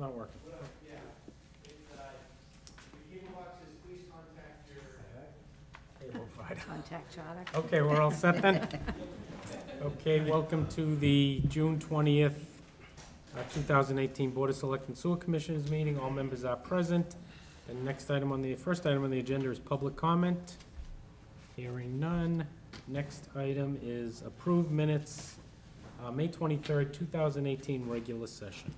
not working. Yeah, your cable boxes, please contact your... Cable provider. Contact Charter. Okay, we're all set then? Okay, welcome to the June 20th, 2018 Board of Selectmen Sewer Commissioners meeting. All members are present. And next item on the, first item on the agenda is public comment. Hearing none. Next item is approved minutes, May 23rd, 2018 regular session.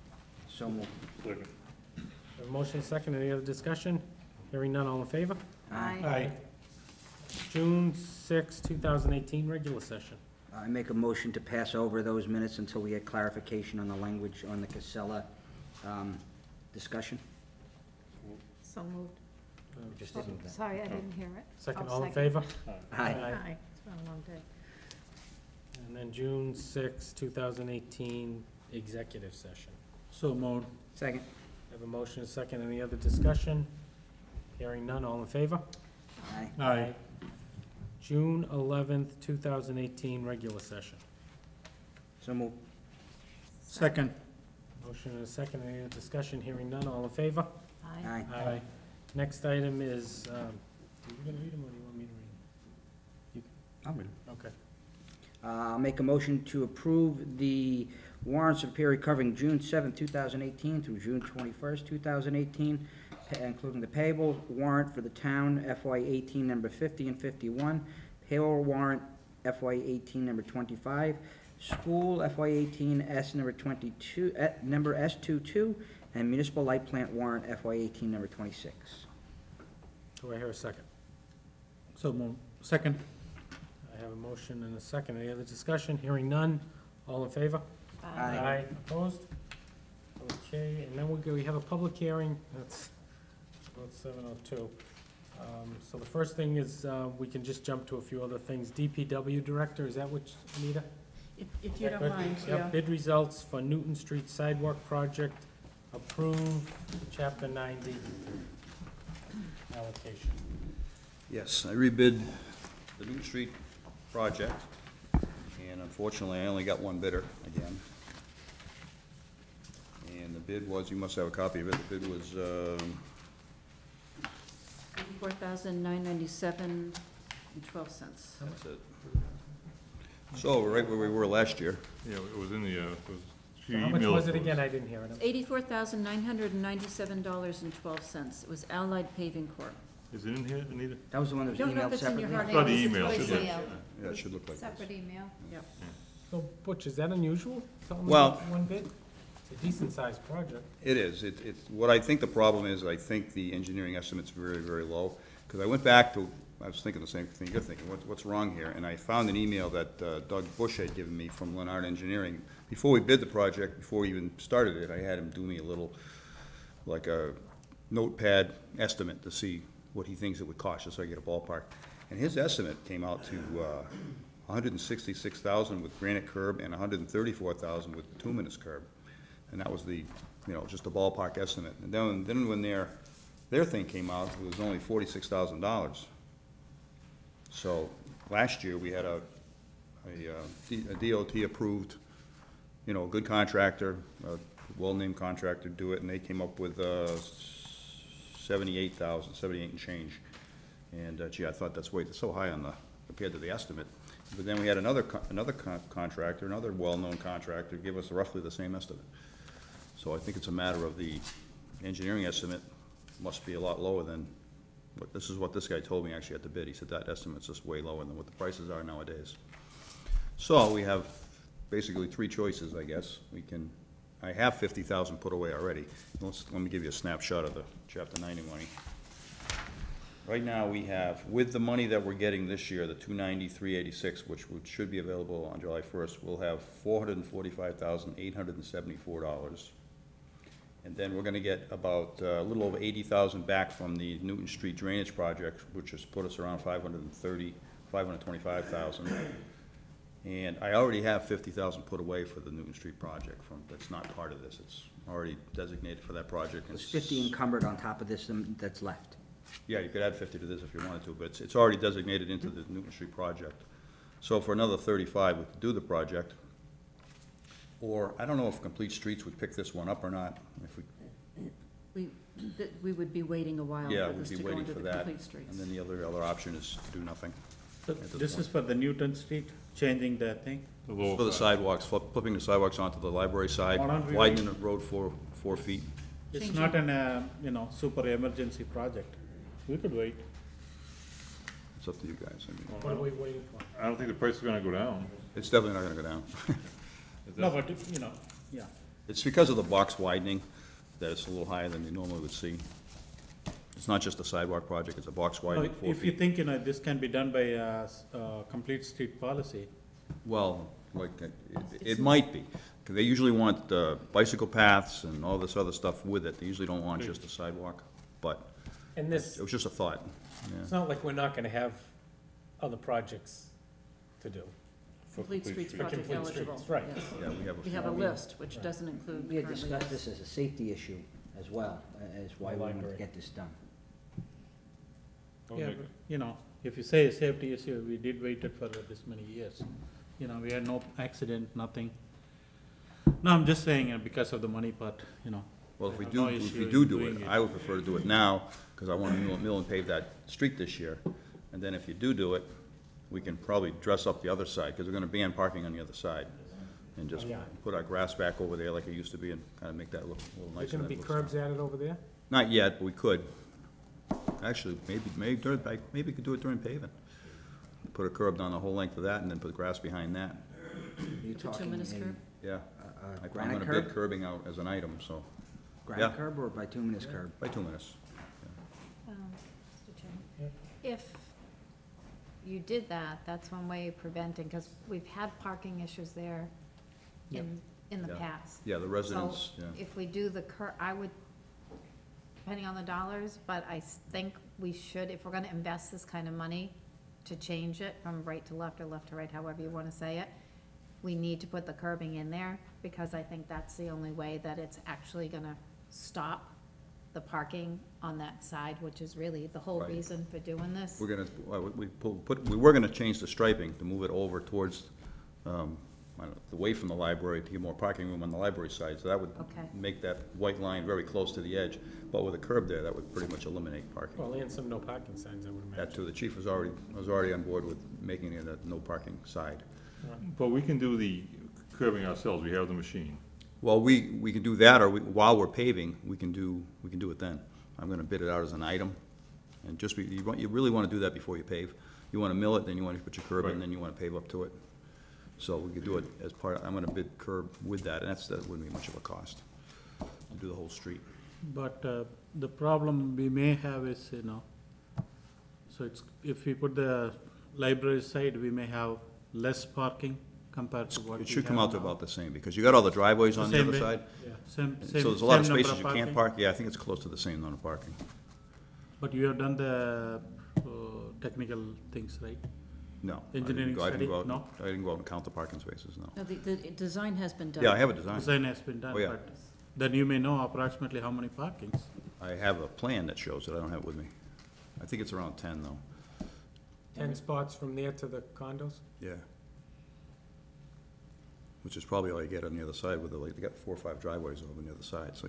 So moved. Have a motion and second. Any other discussion? Hearing none. All in favor? Aye. June 6th, 2018 regular session. I make a motion to pass over those minutes until we get clarification on the language on the Casella discussion. So moved. Just Oh, didn't that. sorry, I didn't hear it. Second, Oh, all in second. favor? Aye. Aye. It's been a long day. And then June 6th, 2018 executive session. So moved. Second. Have a motion and second. Any other discussion? Hearing none. All in favor? Aye. Aye. June 11th, 2018 regular session. So moved. Second. Motion and a second. Any other discussion? Hearing none. All in favor? Aye. Aye. Next item is, are you gonna read them or do you want me to read I'll read them? Okay. I'll make a motion to approve the warrants of the period covering June 7th, 2018 through June 21st, 2018, including the payable warrant for the town FY18 number 50 and 51, payroll warrant FY18 number 25, school FY18 S number 22, number S22, and municipal light plant warrant FY18 number 26. Do I hear a second? So moved. Second. I have a motion and a second. Any other discussion? Hearing none. All in favor? Aye. Opposed? Okay, and then we have a public hearing. That's about 7:02. So the first thing is, we can just jump to a few other things. DPW Director, is that what, Anita? If you don't Good. mind, Yep, yeah. bid results for Newton Street Sidewalk Project, approved, Chapter 90 allocation. Yes, I rebid the Newton Street project, and unfortunately, I only got one bidder again. And the bid was, you must have a copy of it, the bid was, $84,997.12. that's it. So, we're right where we were last year. Yeah, it was in the, she So how much emailed was it to us. again? I didn't hear it. $84,997.12. It was Allied Paving Corp. Is it in here, Anita? That was the one that was Don't know if emailed it's in your separately? hard Oh, the copy. email, It's should voicemail. Yeah, it should look like Separate this. email. Yep. So Butch, is that unusual? Something Well- like one bid? It's a decent sized project. It is. It's, what I think the problem is, I think the engineering estimate's very, very low. Because I went back to, I was thinking the same thing you're thinking, what's wrong here? And I found an email that Doug Bush had given me from Leonard Engineering. Before we bid the project, before we even started it, I had him do me a little, like a notepad estimate to see what he thinks it would cost, just so I get a ballpark. And his estimate came out to $166,000 with granite curb and $134,000 with bituminous curb. And that was the, just a ballpark estimate. And then when their thing came out, it was only $46,000. So last year, we had a DOT approved, a good contractor, a well-named contractor do it, and they came up with $78,000, $78 and change. And gee, I thought that's so high compared to the estimate. But then we had another contractor, another well-known contractor, give us roughly the same estimate. So I think it's a matter of the engineering estimate must be a lot lower than, this is what this guy told me actually at the bid. He said that estimate's just way lower than what the prices are nowadays. So we have basically three choices, I guess. I have $50,000 put away already. Let me give you a snapshot of the Chapter 90 money. Right now, we have, with the money that we're getting this year, the $290,386, which should be available on July 1st, we'll have $445,874. And then we're gonna get about a little over $80,000 back from the Newton Street Drainage Project, which has put us around $525,000. And I already have $50,000 put away for the Newton Street project that's not part of this. It's already designated for that project. There's 50 encumbered on top of this that's left. Yeah, you could add 50 to this if you wanted to, but it's already designated into the Newton Street project. So for another 35, we could do the project. Or, I don't know if Complete Streets would pick this one up or not. We would be waiting a while Yeah, for we'd this be to go waiting into for the that. complete streets. And then the other option is to do nothing. So At this this is point. for the Newton Street, changing the thing? The lower For the part. sidewalks, flipping the sidewalks onto the library side, Why don't we widening the road 4 feet. It's Changing- not an, super emergency project. We could wait. It's up to you guys. I mean, What are we waiting for? I don't think the price is gonna go down. it's definitely not gonna go down. No, but, yeah. It's because of the box widening that it's a little higher than you normally would see. It's not just a sidewalk project, it's a box No, widening 4 if you feet. think, this can be done by complete street policy, Well, like, it might be. 'Cause they usually want bicycle paths and all this other stuff with it. They usually don't want just a sidewalk, but And this, it was just a thought. Yeah. it's not like we're not gonna have other projects to do. Complete streets For project complete eligible. streets, right. yes. Yeah, we have a We few. have a list, which doesn't include We had currently. discussed this as a safety issue as well, as why we wanted to Library. get this done. I'll yeah, make but, if you say a safety issue, we did wait it for this many years. We had no accident, nothing. No, I'm just saying, because of the money part, Well, if we I have do, no if issue we in do doing it, it. I would prefer to do it now, because I want to mill and pave that street this year. And then if you do it, we can probably dress up the other side, because we're gonna ban parking on the other side. And just Oh, yeah. put our grass back over there like it used to be and kind of make that look a little There's nicer gonna than be it looks curbs now. added over there? Not yet, but we could. Actually, maybe we could do it during paving. Put a curb down the whole length of that and then put grass behind that. You The talking two-minute a- curb? Yeah. a I'm granite gonna bid curb? curbing out as an item, so, Granite yeah. curb or bituminous curb? by 2 minutes. Mr. Chairman, if you did that, that's one way of preventing, because we've had parking issues there in the Yeah. past. Yeah, the residents, So yeah. if we do the I would, depending on the dollars, but I think we should, if we're gonna invest this kind of money to change it from right to left or left to right, however you wanna say it, we need to put the curbing in there, because I think that's the only way that it's actually gonna stop the parking on that side, which is really the whole Right. reason for doing this. We're gonna, we were gonna change the striping to move it over towards, away from the library to get more parking room on the library side, so that would Okay. make that white line very close to the edge. But with a curb there, that would pretty much eliminate parking. Well, and some no parking signs, I would imagine. That too, the chief was already on board with making it a no parking side. But we can do the curbing ourselves, we have the machine. Well, we can do that, or while we're paving, we can do it then. I'm gonna bid it out as an item, and just, you really wanna do that before you pave. You wanna mill it, then you wanna put your curb in, Right. then you wanna pave up to it. So we could do it as I'm gonna bid curb with that, and that wouldn't be much of a cost, to do the whole street. But the problem we may have is, so if we put the library side, we may have less parking compared to what we It should come have out to now. about the same, because you got all the driveways on the Same other way? side. Yeah. Same, So there's a lot of same number spaces you can't parking? park, yeah, I think it's close to the same amount of parking. But you have done the technical things, right? No. I didn't Engineering go- I didn't study? go out- No? I didn't go out and count the parking spaces, no. No, the design has been done. Yeah, I have a design. Design has been done, Oh, yeah. but then you may know approximately how many parkings. I have a plan that shows it, I don't have it with me. I think it's around 10, though. 10 spots from there to the condos? Yeah. Which is probably all you get on the other side with they got 4 or 5 driveways over on the other side, so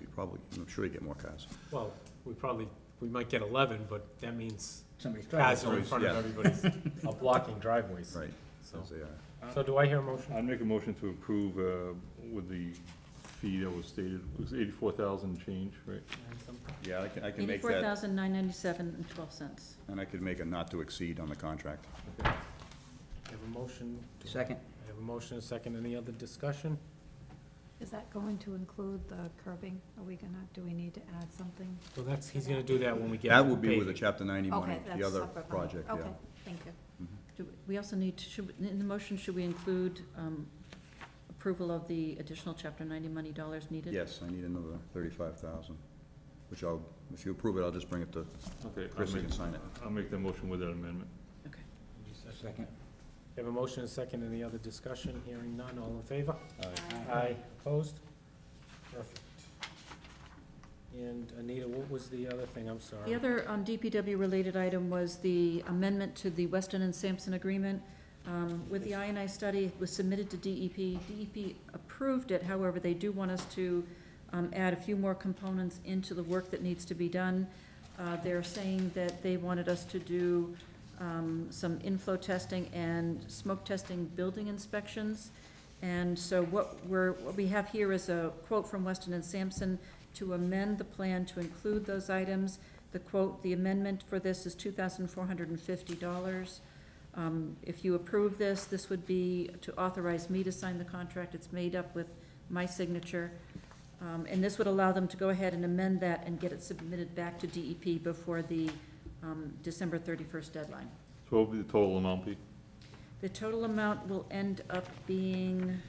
I'm sure you get more cars. Well, we might get 11, but that means Somebody's cars driving. are in front of Yeah. everybody's, are blocking driveways. Right, So, as they are. so do I hear a motion? I'd make a motion to approve, with the fee that was stated, it was 84,000 change, right? Yeah, I can make Eighty-four that, thousand nine ninety-seven and 12 cents. and I could make a not to exceed on the contract. I have a motion. Second. I have a motion, a second. Any other discussion? Is that going to include the curbing? Do we need to add something? So he's gonna do that when we get. That to would be with the paving. chapter 90 money, Okay, that's the other separate money. project, yeah. Okay, thank you. We also need, in the motion, should we include approval of the additional Chapter 90 money dollars needed? Yes, I need another 35,000, which if you approve it, I'll just bring it to Okay, Chris, you can sign it. I'll make the motion with that amendment. Okay. Second. I have a motion, a second. Any other discussion? Hearing none. All in favor? Aye. Opposed? Perfect. And Anita, what was the other thing? I'm sorry. The other DPW-related item was the amendment to the Weston and Sampson agreement. With the INI study, it was submitted to DEP. DEP approved it, however, they do want us to add a few more components into the work that needs to be done. They're saying that they wanted us to do some inflow testing and smoke testing building inspections. And so what we have here is a quote from Weston and Sampson to amend the plan to include those items. The quote, the amendment for this is $2,450. If you approve this, this would be to authorize me to sign the contract. It's made up with my signature. And this would allow them to go ahead and amend that and get it submitted back to DEP before the December 31st deadline. So what would be the total amount be? The total amount will end up being,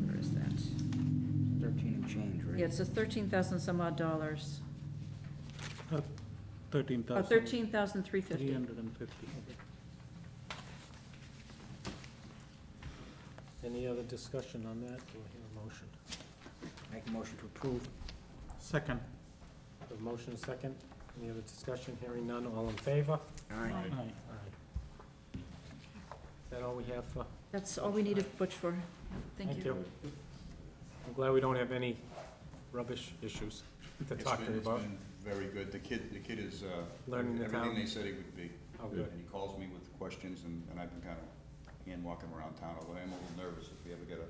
where is that? 13 and change, right? Yeah, it's a 13,000 some odd dollars. 13,000. 13,350. 350. Any other discussion on that? Do I hear a motion? Make a motion to approve. Second. A motion, a second. Any other discussion? Hearing none, all in favor? Aye. Aye. Aye. Is that all we have for? That's all we needed Butch for. Thank you. I'm glad we don't have any rubbish issues to talk to you about. It's been very good. The kid is, Learning the town. everything they said he would be. Oh, good. And he calls me with questions, and I've been kind of hand walking around town, although I'm a little nervous if we ever get a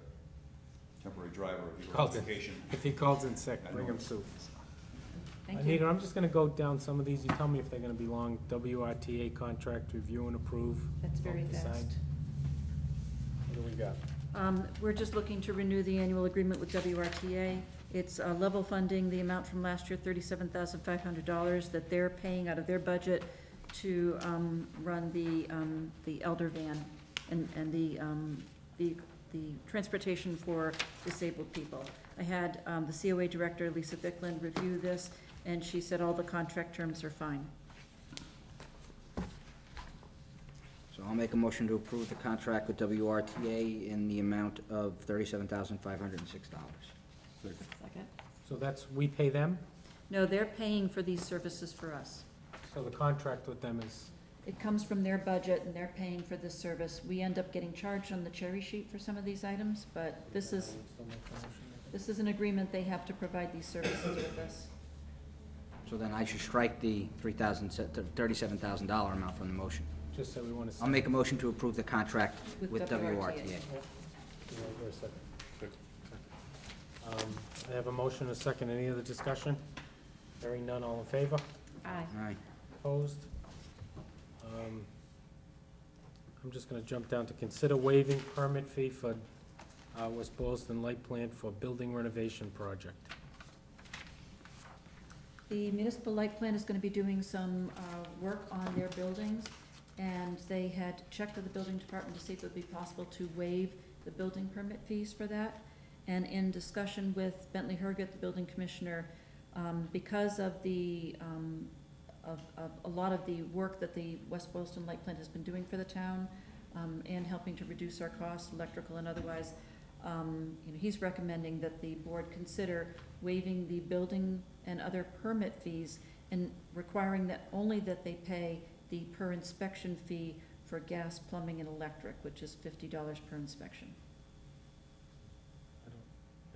temporary driver, if he goes Calls on in. vacation. If he calls in sick, I bring know. him soup. Thank you. Anita, I'm just gonna go down some of these. You tell me if they're gonna be long. WRTA contract, review and approve. That's very Vote to sign. fast. What do we got? We're just looking to renew the annual agreement with WRTA. It's level funding the amount from last year, $37,500, that they're paying out of their budget to run the elder van and the transportation for disabled people. I had the COA director, Lisa Bicklund, review this, and she said all the contract terms are fine. So I'll make a motion to approve the contract with WRTA in the amount of $37,506. Second? So that's, we pay them? No, they're paying for these services for us. So the contract with them is, It comes from their budget, and they're paying for this service. We end up getting charged on the cherry sheet for some of these items, but this is an agreement they have to provide these services with us. So then I should strike the $37,000 amount from the motion. just so we wanna. I'll make a motion to approve the contract With with WRTA. WRTA. I have a motion, a second. Any other discussion? Hearing none, all in favor? Aye. Aye. Opposed? I'm just gonna jump down to consider waiving permit fee for West Boylston Light Plant for building renovation project. The municipal light plant is gonna be doing some work on their buildings, and they had checked with the building department to see if it would be possible to waive the building permit fees for that. And in discussion with Bentley Herget, the building commissioner, because of the, of a lot of the work that the West Boylston Light Plant has been doing for the town, and helping to reduce our costs, electrical and otherwise, he's recommending that the board consider waiving the building and other permit fees and requiring that only that they pay the per inspection fee for gas, plumbing, and electric, which is $50 per inspection.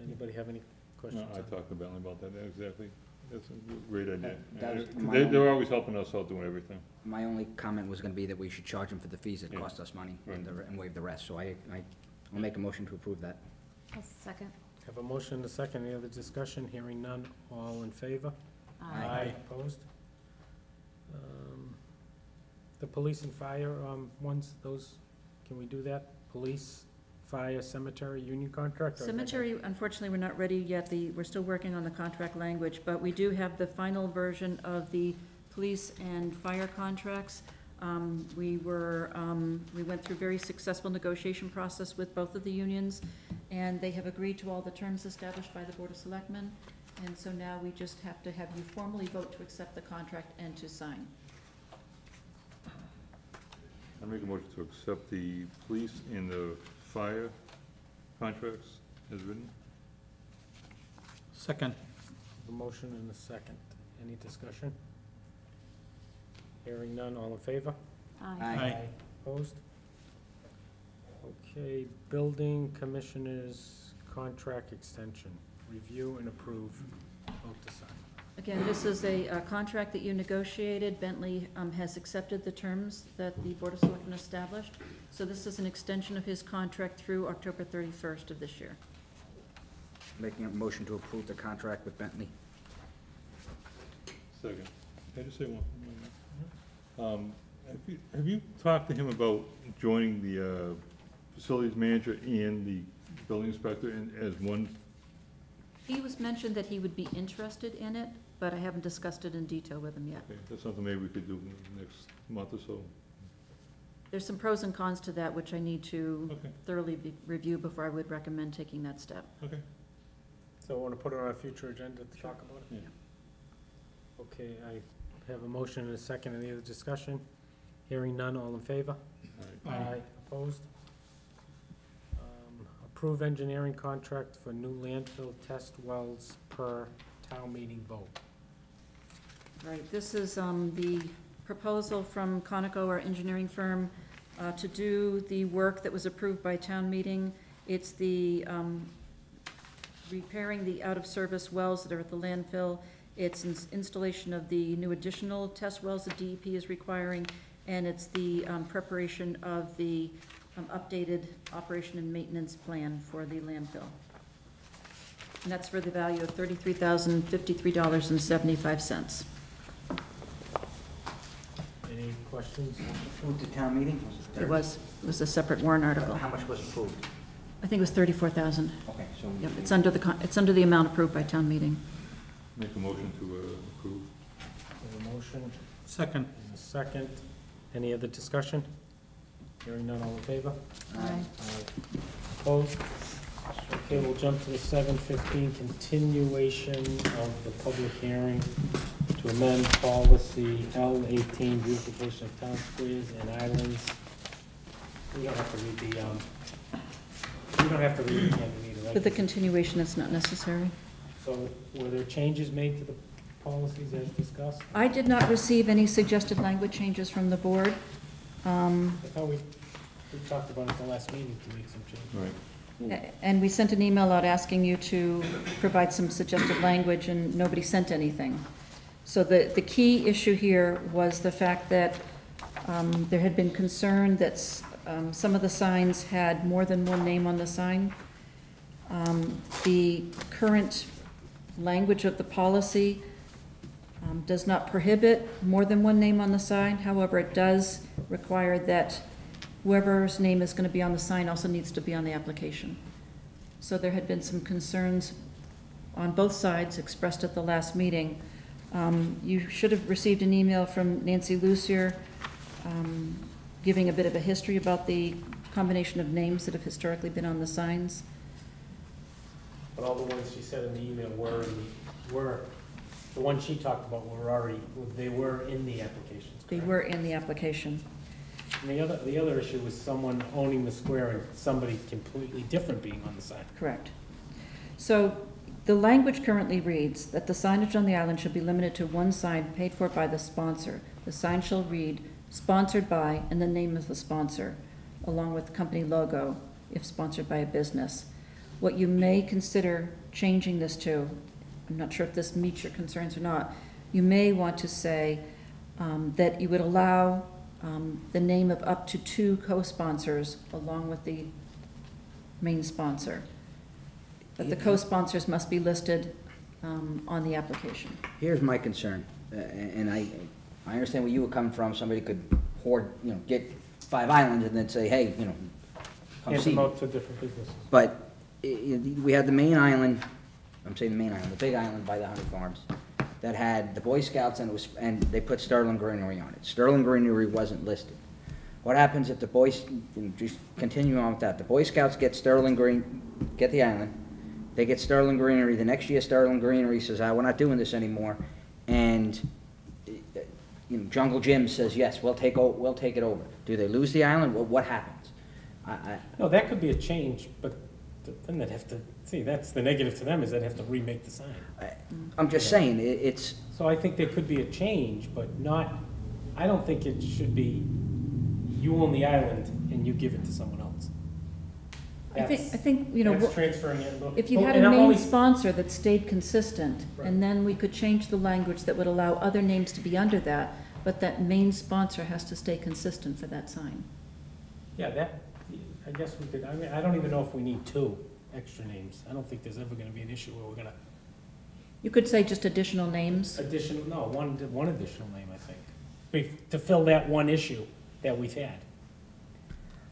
Anybody have any No, questions? I talked to Bentley about that, exactly. That's a great idea. That was my They're only- always helping us out doing everything. My only comment was gonna be that we should charge them for the fees that Yeah. cost us money Right. and waive the rest, so I'll make a motion to approve that. I'll second. Have a motion, a second. Any other discussion? Hearing none, all in favor? Aye. Opposed? The police and fire, ones, those, can we do that? Police, fire, cemetery, union contract? or is that- Cemetery, unfortunately, we're not ready yet. We're still working on the contract language, but we do have the final version of the police and fire contracts. We went through a very successful negotiation process with both of the unions, and they have agreed to all the terms established by the Board of Selectmen. And so now we just have to have you formally vote to accept the contract and to sign. I make a motion to accept the police and the fire contracts as written. Second. A motion and a second. Any discussion? Hearing none, all in favor? Aye. Aye. Opposed? Okay, building commissioners contract extension, review and approve, vote to sign. Again, this is a contract that you negotiated. Bentley has accepted the terms that the Board of Selectmen established. So this is an extension of his contract through October 31st of this year. Making a motion to approve the contract with Bentley. Second. Can I just say one? Have you talked to him about joining the facilities manager and the building inspector as one? He was mentioned that he would be interested in it, but I haven't discussed it in detail with him yet. Okay, that's something maybe we could do in the next month or so. There's some pros and cons to that, which I need to Okay, thoroughly review before I would recommend taking that step. okay. So want to put it on a future agenda to talk about it? Yeah. Okay, I have a motion and a second. Any other discussion? Hearing none, all in favor? All right. Opposed? Approve engineering contract for new landfill test wells per town meeting vote. Right, this is the proposal from Conoco, our engineering firm, to do the work that was approved by town meeting. It's the repairing the out-of-service wells that are at the landfill. It's installation of the new additional test wells that DEP is requiring, and it's the preparation of the updated operation and maintenance plan for the landfill. And that's for the value of $33,053.75. Any questions? Approved at town meeting? It was a separate warrant article. How much was approved? I think it was 34,000. Okay, so. Yep, it's under the amount approved by town meeting. Make a motion to approve. A motion Second. and a second. Any other discussion? Hearing none, all in favor? Aye. Opposed? Okay, we'll jump to the 7:15 continuation of the public hearing to amend policy L18, beautification of town squares and islands. We don't have to read the, we don't have to read it again, either, right? With the continuation, it's not necessary. So were there changes made to the policies as discussed? I did not receive any suggested language changes from the board. I thought we talked about it at the last meeting to make some changes. Right. And we sent an email out asking you to provide some suggested language, and nobody sent anything. So the key issue here was the fact that there had been concern that some of the signs had more than one name on the sign. The current language of the policy does not prohibit more than one name on the sign. However, it does require that whoever's name is going to be on the sign also needs to be on the application. So there had been some concerns on both sides expressed at the last meeting. You should have received an email from Nancy Lucier giving a bit of a history about the combination of names that have historically been on the signs. But all the ones she said in the email were, the ones she talked about were already, they were in the applications, They correct? were in the application. And the other issue was someone owning the square and somebody completely different being on the sign. Correct. So the language currently reads that the signage on the island should be limited to one sign paid for by the sponsor. The sign shall read, "Sponsored by," and the name of the sponsor, along with the company logo, if sponsored by a business. What you may consider changing this to, I'm not sure if this meets your concerns or not, you may want to say that you would allow the name of up to 2 co-sponsors along with the main sponsor. But the co-sponsors must be listed on the application. Here's my concern, and I understand where you were coming from. Somebody could hoard, get 5 islands and then say, hey, come Hand see them me. out to different businesses. But we had the main island, I'm saying the main island, the big island by the Honey Farms, that had the Boy Scouts, and they put Sterling Greenery on it. Sterling Greenery wasn't listed. What happens if just continue on with that, the Boy Scouts get get the island, they get Sterling Greenery, the next year Sterling Greenery says, we're not doing this anymore, and Jungle Jim says, yes, we'll take it over. Do they lose the island? What happens? No, that could be a change, but then they'd have to, that's the negative to them, is they'd have to remake the sign. I'm just saying, it's, So I think there could be a change, but not, I don't think it should be, you own the island and you give it to someone else. I think, you know, That's transferring it. if you Oh, had and a I'm main only- sponsor that stayed consistent, Right. and then we could change the language that would allow other names to be under that, but that main sponsor has to stay consistent for that sign. Yeah, that, I guess we could, I mean, I don't even know if we need 2 extra names. I don't think there's ever gonna be an issue where we're gonna You could say just additional names. one additional name, I think, to fill that one issue that we've had.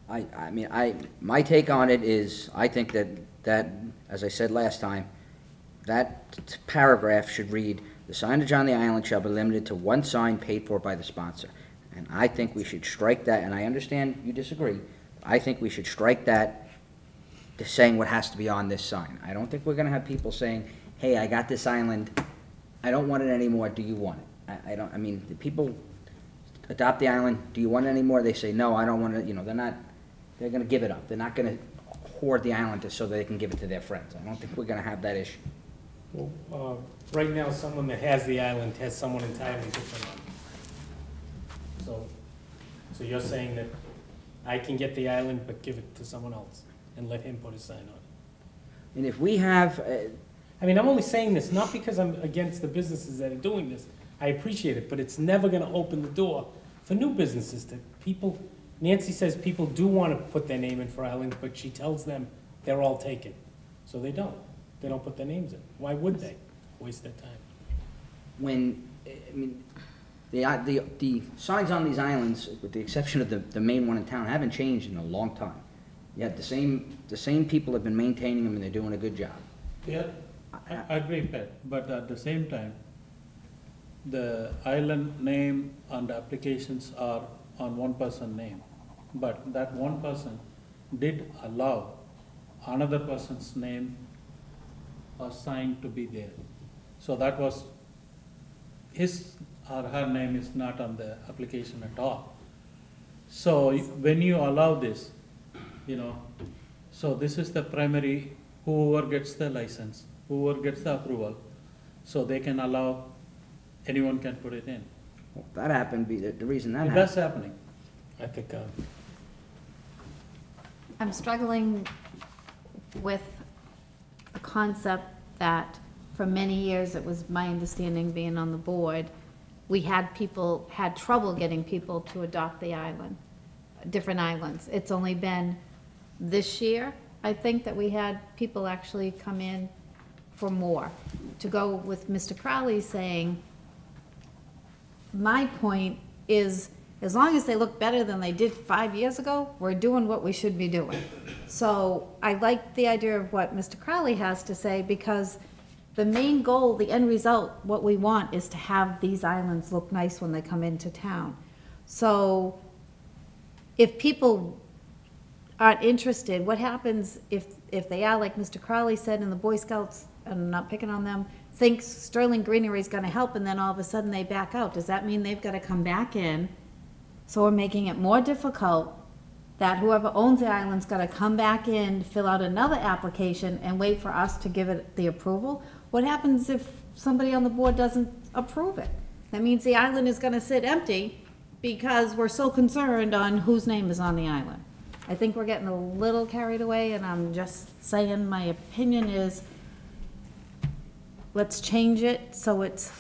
I mean, my take on it is, I think that, as I said last time, that paragraph should read, "The signage on the island shall be limited to one sign paid for by the sponsor." And I think we should strike that, and I understand you disagree. I think we should strike that, to saying what has to be on this sign. I don't think we're gonna have people saying, "Hey, I got this island, I don't want it anymore, do you want it?" I mean, the people adopt the island, "Do you want it anymore?" They say, "No, I don't want it," you know, they're gonna give it up. They're not gonna hoard the island so they can give it to their friends. I don't think we're gonna have that issue. Well, right now, someone that has the island has someone entirely different on it. So you're saying that I can get the island but give it to someone else and let him put his sign on it? And if we have, I mean, I'm only saying this not because I'm against the businesses that are doing this. I appreciate it, but it's never gonna open the door for new businesses to people. Nancy says people do wanna put their name in for islands, but she tells them they're all taken. So they don't. They don't put their names in. Why would they? Waste their time. when, I mean, the signs on these islands, with the exception of the main one in town, haven't changed in a long time. Yet the same people have been maintaining them, and they're doing a good job. Yeah, I agree, Pat, but at the same time, the island name and the applications are on one person's name. But that one person did allow another person's name or sign to be there. So that was, his or her name is not on the application at all. So when you allow this, you know, so this is the primary, whoever gets the license, whoever gets the approval, so they can allow, anyone can put it in. Well, if that happened, the reason that That's happened. happening. I think, I'm struggling with a concept that for many years, it was my understanding being on the board, we had trouble getting people to adopt the island, different islands. It's only been this year, I think, that we had people actually come in for more. To go with Mr. Crowley saying, my point is, as long as they look better than they did 5 years ago, we're doing what we should be doing. So I like the idea of what Mr. Crowley has to say, because the main goal, the end result, what we want is to have these islands look nice when they come into town. So if people aren't interested, what happens if they are, like Mr. Crowley said, and the Boy Scouts, and I'm not picking on them, thinks Sterling Greenery is gonna help, and then all of a sudden they back out? Does that mean they've gotta come back in? So we're making it more difficult that whoever owns the island's gotta come back in, fill out another application, and wait for us to give it the approval? What happens if somebody on the board doesn't approve it? That means the island is gonna sit empty because we're so concerned on whose name is on the island. I think we're getting a little carried away, and I'm just saying, my opinion is, let's change it so it's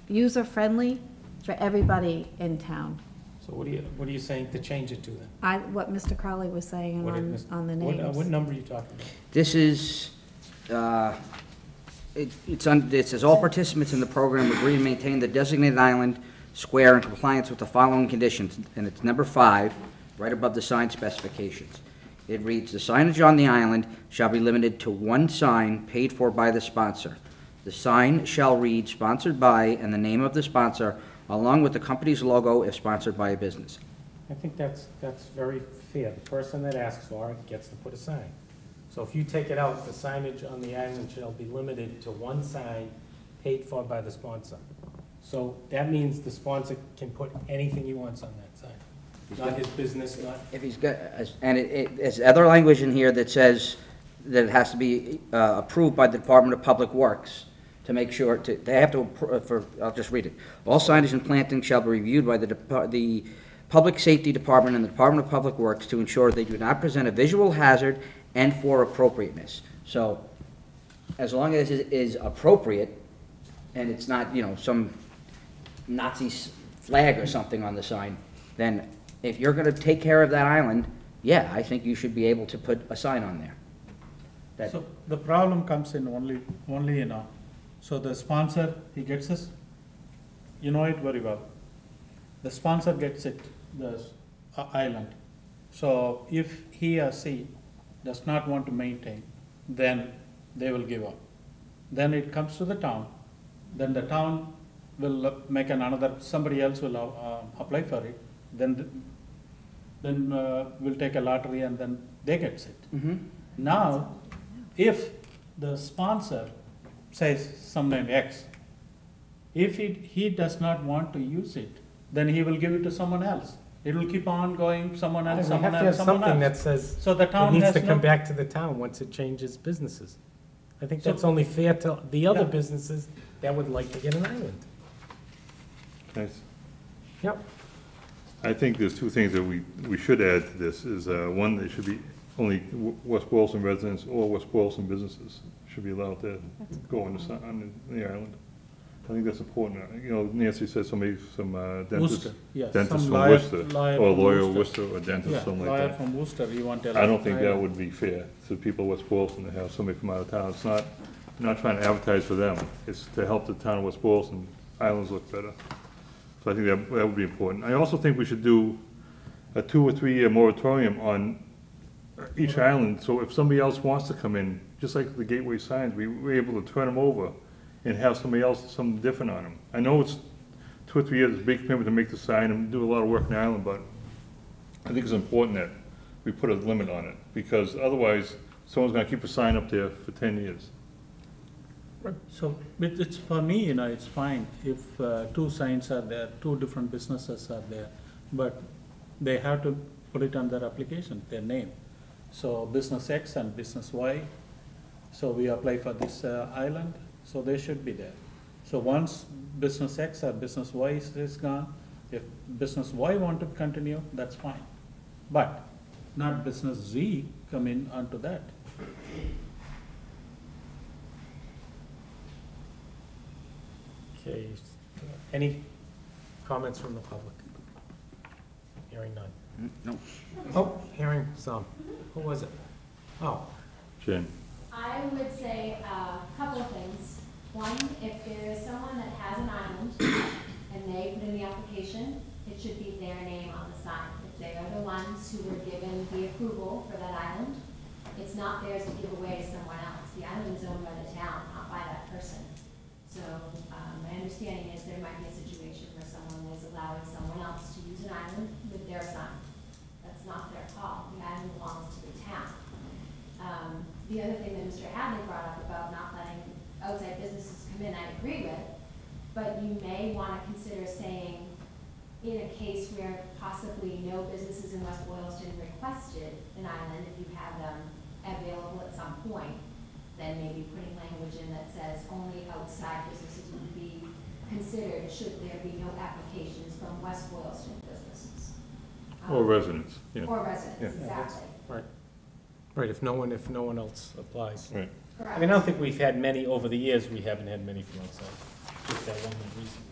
user-friendly for everybody in town. so what are you saying to change it to then? What Mr. Crowley was saying What did on the What names. number are you talking about? This is, it says, "All participants in the program agree to maintain the designated island square in compliance with the following conditions," and it's number 5, right above the sign specifications. It reads, "The signage on the island shall be limited to one sign paid for by the sponsor. The sign shall read 'Sponsored by' and the name of the sponsor, along with the company's logo if sponsored by a business." I think that's very fair. The person that asks for it gets to put a sign. So if you take it out, the signage on the island shall be limited to one sign paid for by the sponsor. So that means the sponsor can put anything he wants on that sign. Not his business, not, If he's got, and there's other language in here that says that it has to be approved by the Department of Public Works to make sure, they have to, I'll just read it. "All signage and planting shall be reviewed by the Public Safety Department and the Department of Public Works to ensure they do not present a visual hazard and for appropriateness. So, as long as it is appropriate, and it's not, you know, some Nazi flag or something on the sign, then if you're gonna take care of that island, yeah, I think you should be able to put a sign on there. That- So the problem comes in only, so the sponsor, he gets this, you know it very well. The sponsor gets it, the island. So if he or she does not want to maintain, then they will give up. Then it comes to the town, then the town will make somebody else will apply for it, then we'll take a lottery and then they gets it. Mhm. Now, if the sponsor says some name X, if he does not want to use it, then he will give it to someone else. It will keep on going, someone We else, have someone to have else, someone something that else. says So the it town needs has to come no, back to the town once it changes businesses. I think So- that's only fair to the other Yeah. businesses that would like to get an island. Nice. Yep. I think there's two things that we should add to this, is, one, there should be only West Boylston residents or West Boylston businesses should be allowed to go on the island. I think that's important. You know, Nancy said some dentists, Worcester, yes. dentists Some from lawyer- Worcester, lawyer or from lawyer Worcester. Worcester, or dentist, Yeah, something like lawyer that. from Worcester, he wanted. I don't think that would be fair to people of West Boylston to have somebody from out of town. It's not trying to advertise for them. It's to help the town of West Boylston, islands look better. So I think that would be important. I also think we should do a 2 or 3 year moratorium on each island, so if somebody else wants to come in, just like the gateway signs, we're able to turn them over and have somebody else, something different on them. I know it's 2 or 3 years, it's a big commitment to make the sign and do a lot of work in the island, but I think it's important that we put a limit on it, because otherwise, someone's gonna keep a sign up there for 10 years. So, it's, for me, it's fine if two signs are there, two different businesses are there, but they have to put it on their application, their name. So business X and business Y, so we apply for this island, so they should be there. So once business X or business Y is gone, if business Y want to continue, that's fine. But not business Z come in onto that. Okay, any comments from the public? Hearing none. No. Oh, hearing some. Who was it? Oh, Jen? I would say a couple of things. One, if there is someone that has an island and they put in the application, it should be their name on the sign. If they are the ones who were given the approval for that island, it's not theirs to give away to someone else. The island is owned by the town, not by that person. So, my understanding is there might be a situation where someone is allowing someone else to use an island with their sign. That's not their call. The island belongs to the town. The other thing that Mr. Hadley brought up about not letting outside businesses come in, I agree with, but you may want to consider saying, in a case where possibly no businesses in West Boylston requested an island, if you have them available at some point, then maybe putting language in that says only outside businesses would be considered should there be no applications from West Boylston businesses. Or residents, yeah. Or residents, Yeah. exactly. right, if no one else applies. Right. I mean, I don't think we've had many, over the years, we haven't had many from outside, just that one recently.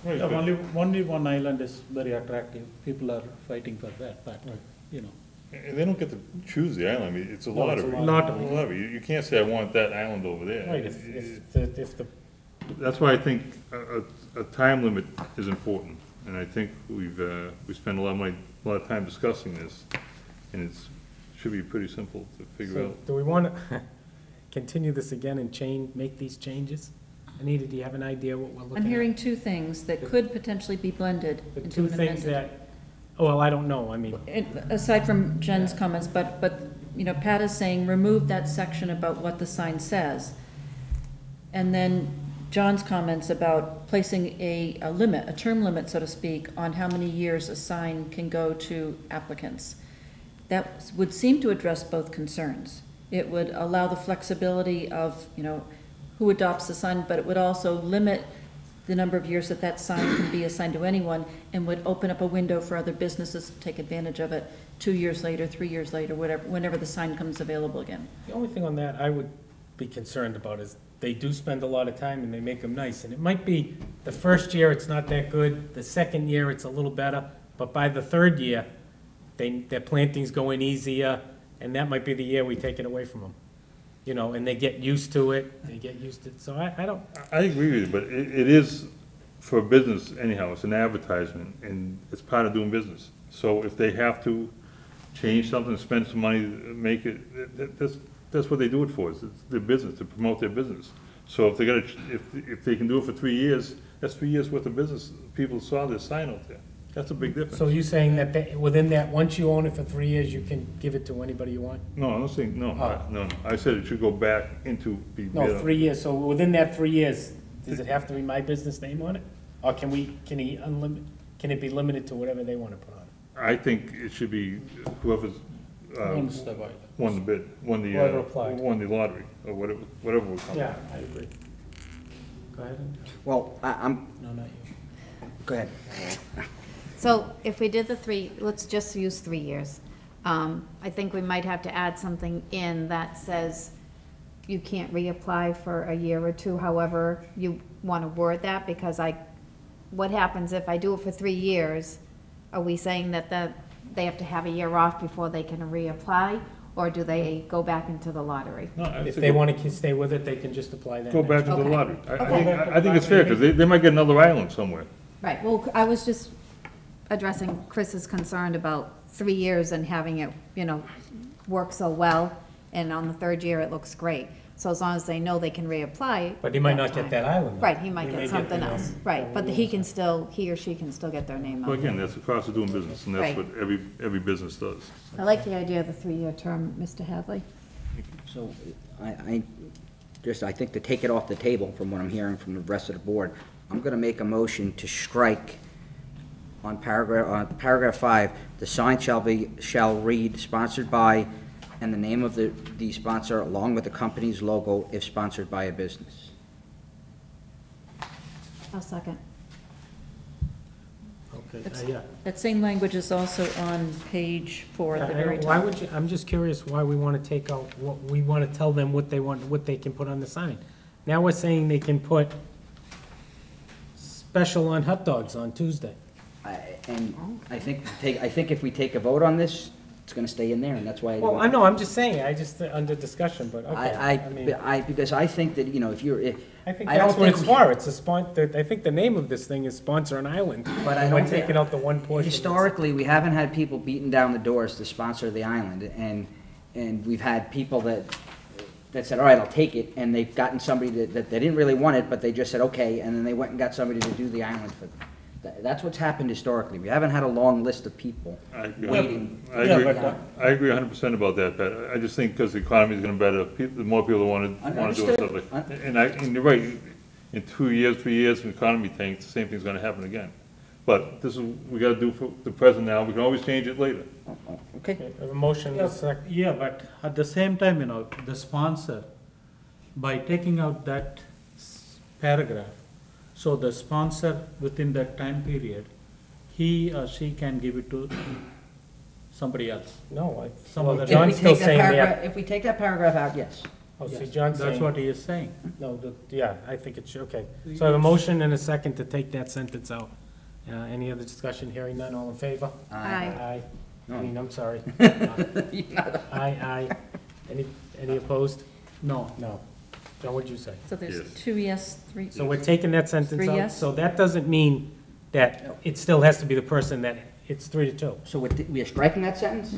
Right, Yeah, but- only one island is very attractive, people are fighting for that, but, and they don't get to choose the island. I mean, it's a No, it's a lottery. lottery. It's a lottery. You can't say, I want that island over there. Right, if the, That's why I think a time limit is important, and I think we spent a lot of money, a lot of time discussing this, and should be pretty simple to figure so, out. do we want to continue this again and make these changes? Anita, do you have an idea what we're looking at? I'm hearing two things that could potentially be blended The into two an things amendment. that, oh, well, I don't know, I mean, Aside from Jen's comments, but, Pat is saying, remove that section about what the sign says. And then John's comments about placing a limit, a term limit, so to speak, on how many years a sign can go to applicants. That would seem to address both concerns. It would allow the flexibility of, who adopts the sign, but it would also limit the number of years that that sign can be assigned to anyone, and would open up a window for other businesses to take advantage of it 2 years later, 3 years later, whatever, whenever the sign comes available again. The only thing on that I would be concerned about is they do spend a lot of time and they make them nice. And it might be the first year it's not that good, the second year it's a little better, but by the third year, their plantings go in easier, and that might be the year we take it away from them. You know, and they get used to it, so I don't, I agree with you, but it is for a business anyhow, it's an advertisement, and it's part of doing business. So if they have to change something, spend some money, make it, that's what they do it for, it's their business, to promote their business. So if they're gonna, if they can do it for 3 years, that's 3 years worth of business, people saw their sign out there, that's a big difference. so you're saying that within that, once you own it for 3 years, you can give it to anybody you want? No, I'm not saying, no, Oh. no, I said it should go back into be. No, 3 years, so within that 3 years, does it have to be my business name on it? Or can it be limited to whatever they wanna put on it? I think it should be whoever's, Owns the bylaw. won the bid, Whoever applied. won the lottery, or whatever we call it. Yeah, I agree. Go ahead. Well, I'm, No, not you. go ahead. So if we did let's just use 3 years. I think we might have to add something in that says you can't reapply for a year or two, however you want to word that, because what happens if I do it for 3 years? Are we saying that they have to have a year off before they can reapply, or do they go back into the lottery? No, I If think they wanna stay with it, they can just apply that. go back next to the Okay. lottery. Okay. I think it's fair, because they might get another island somewhere. Right, well, I was just addressing Chris's concern about 3 years and having it, work so well, and on the third year, it looks great. So as long as they know they can reapply. But he might not time. get that island. though. Right, he might may get something the, else, right, but he or she can still get their name Well, on again, it. that's the cost of doing business, and that's Right. what every business does. I like the idea of the 3-year term, Mr. Hadley. So, I think to take it off the table, from what I'm hearing from the rest of the board, I'm gonna make a motion to strike on paragraph 5, the sign shall read sponsored by, and the name of the sponsor along with the company's logo if sponsored by a business. I'll second. Okay, That's- yeah. That same language is also on page 4 at the Yeah, I very don't- Why top. would you, I'm just curious why we wanna take out, we wanna tell them what they want, what they can put on the sign. Now we're saying they can put special on hot dogs on Tuesday. And I think if we take a vote on this, it's gonna stay in there, and that's why. Well, I know, I'm just saying, under discussion, but okay. Because I think that, if you're, I think I don't that's what it's think- for, it's I think the name of this thing is Sponsor an Island. But I And we're don't think- taking out the one portion. that's- historically, we haven't had people beating down the doors to sponsor the island, and we've had people that said, all right, I'll take it, and they've gotten somebody that they didn't really want it, but they just said, okay, and then they went and got somebody to do the island for them. That's what's happened historically. We haven't had a long list of people I agree. waiting. I Yeah, agree, but, I agree 100% about that, Pat. I just think because the economy's gonna better, the more people want to do Understood. stuff like, and you're right, in 2 years, 3 years, when the economy tanks, the same thing's gonna happen again. But this is, we gotta do for the present now, we can always change it later. Okay, Okay, I have a motion, a second. Yeah, but at the same time, the sponsor, by taking out that paragraph, so the sponsor within that time period, he or she can give it to somebody else. No, Some well, other- John's still saying that. if we take that paragraph out, yes. Oh, see, Yes, John's That's saying, what he is saying. no, yeah, I think it should, okay. So I have a motion and a second to take that sentence out. Any other discussion, hearing none, all in favor? Aye. Aye. No. I mean, I'm sorry. Aye. Any opposed? No. No. John, what'd you say? So there's Yes. 2 yes, 3, So we're taking that sentence 3 out? yes? So that doesn't mean that it still has to be the person that, it's 3-2. So we are striking that sentence?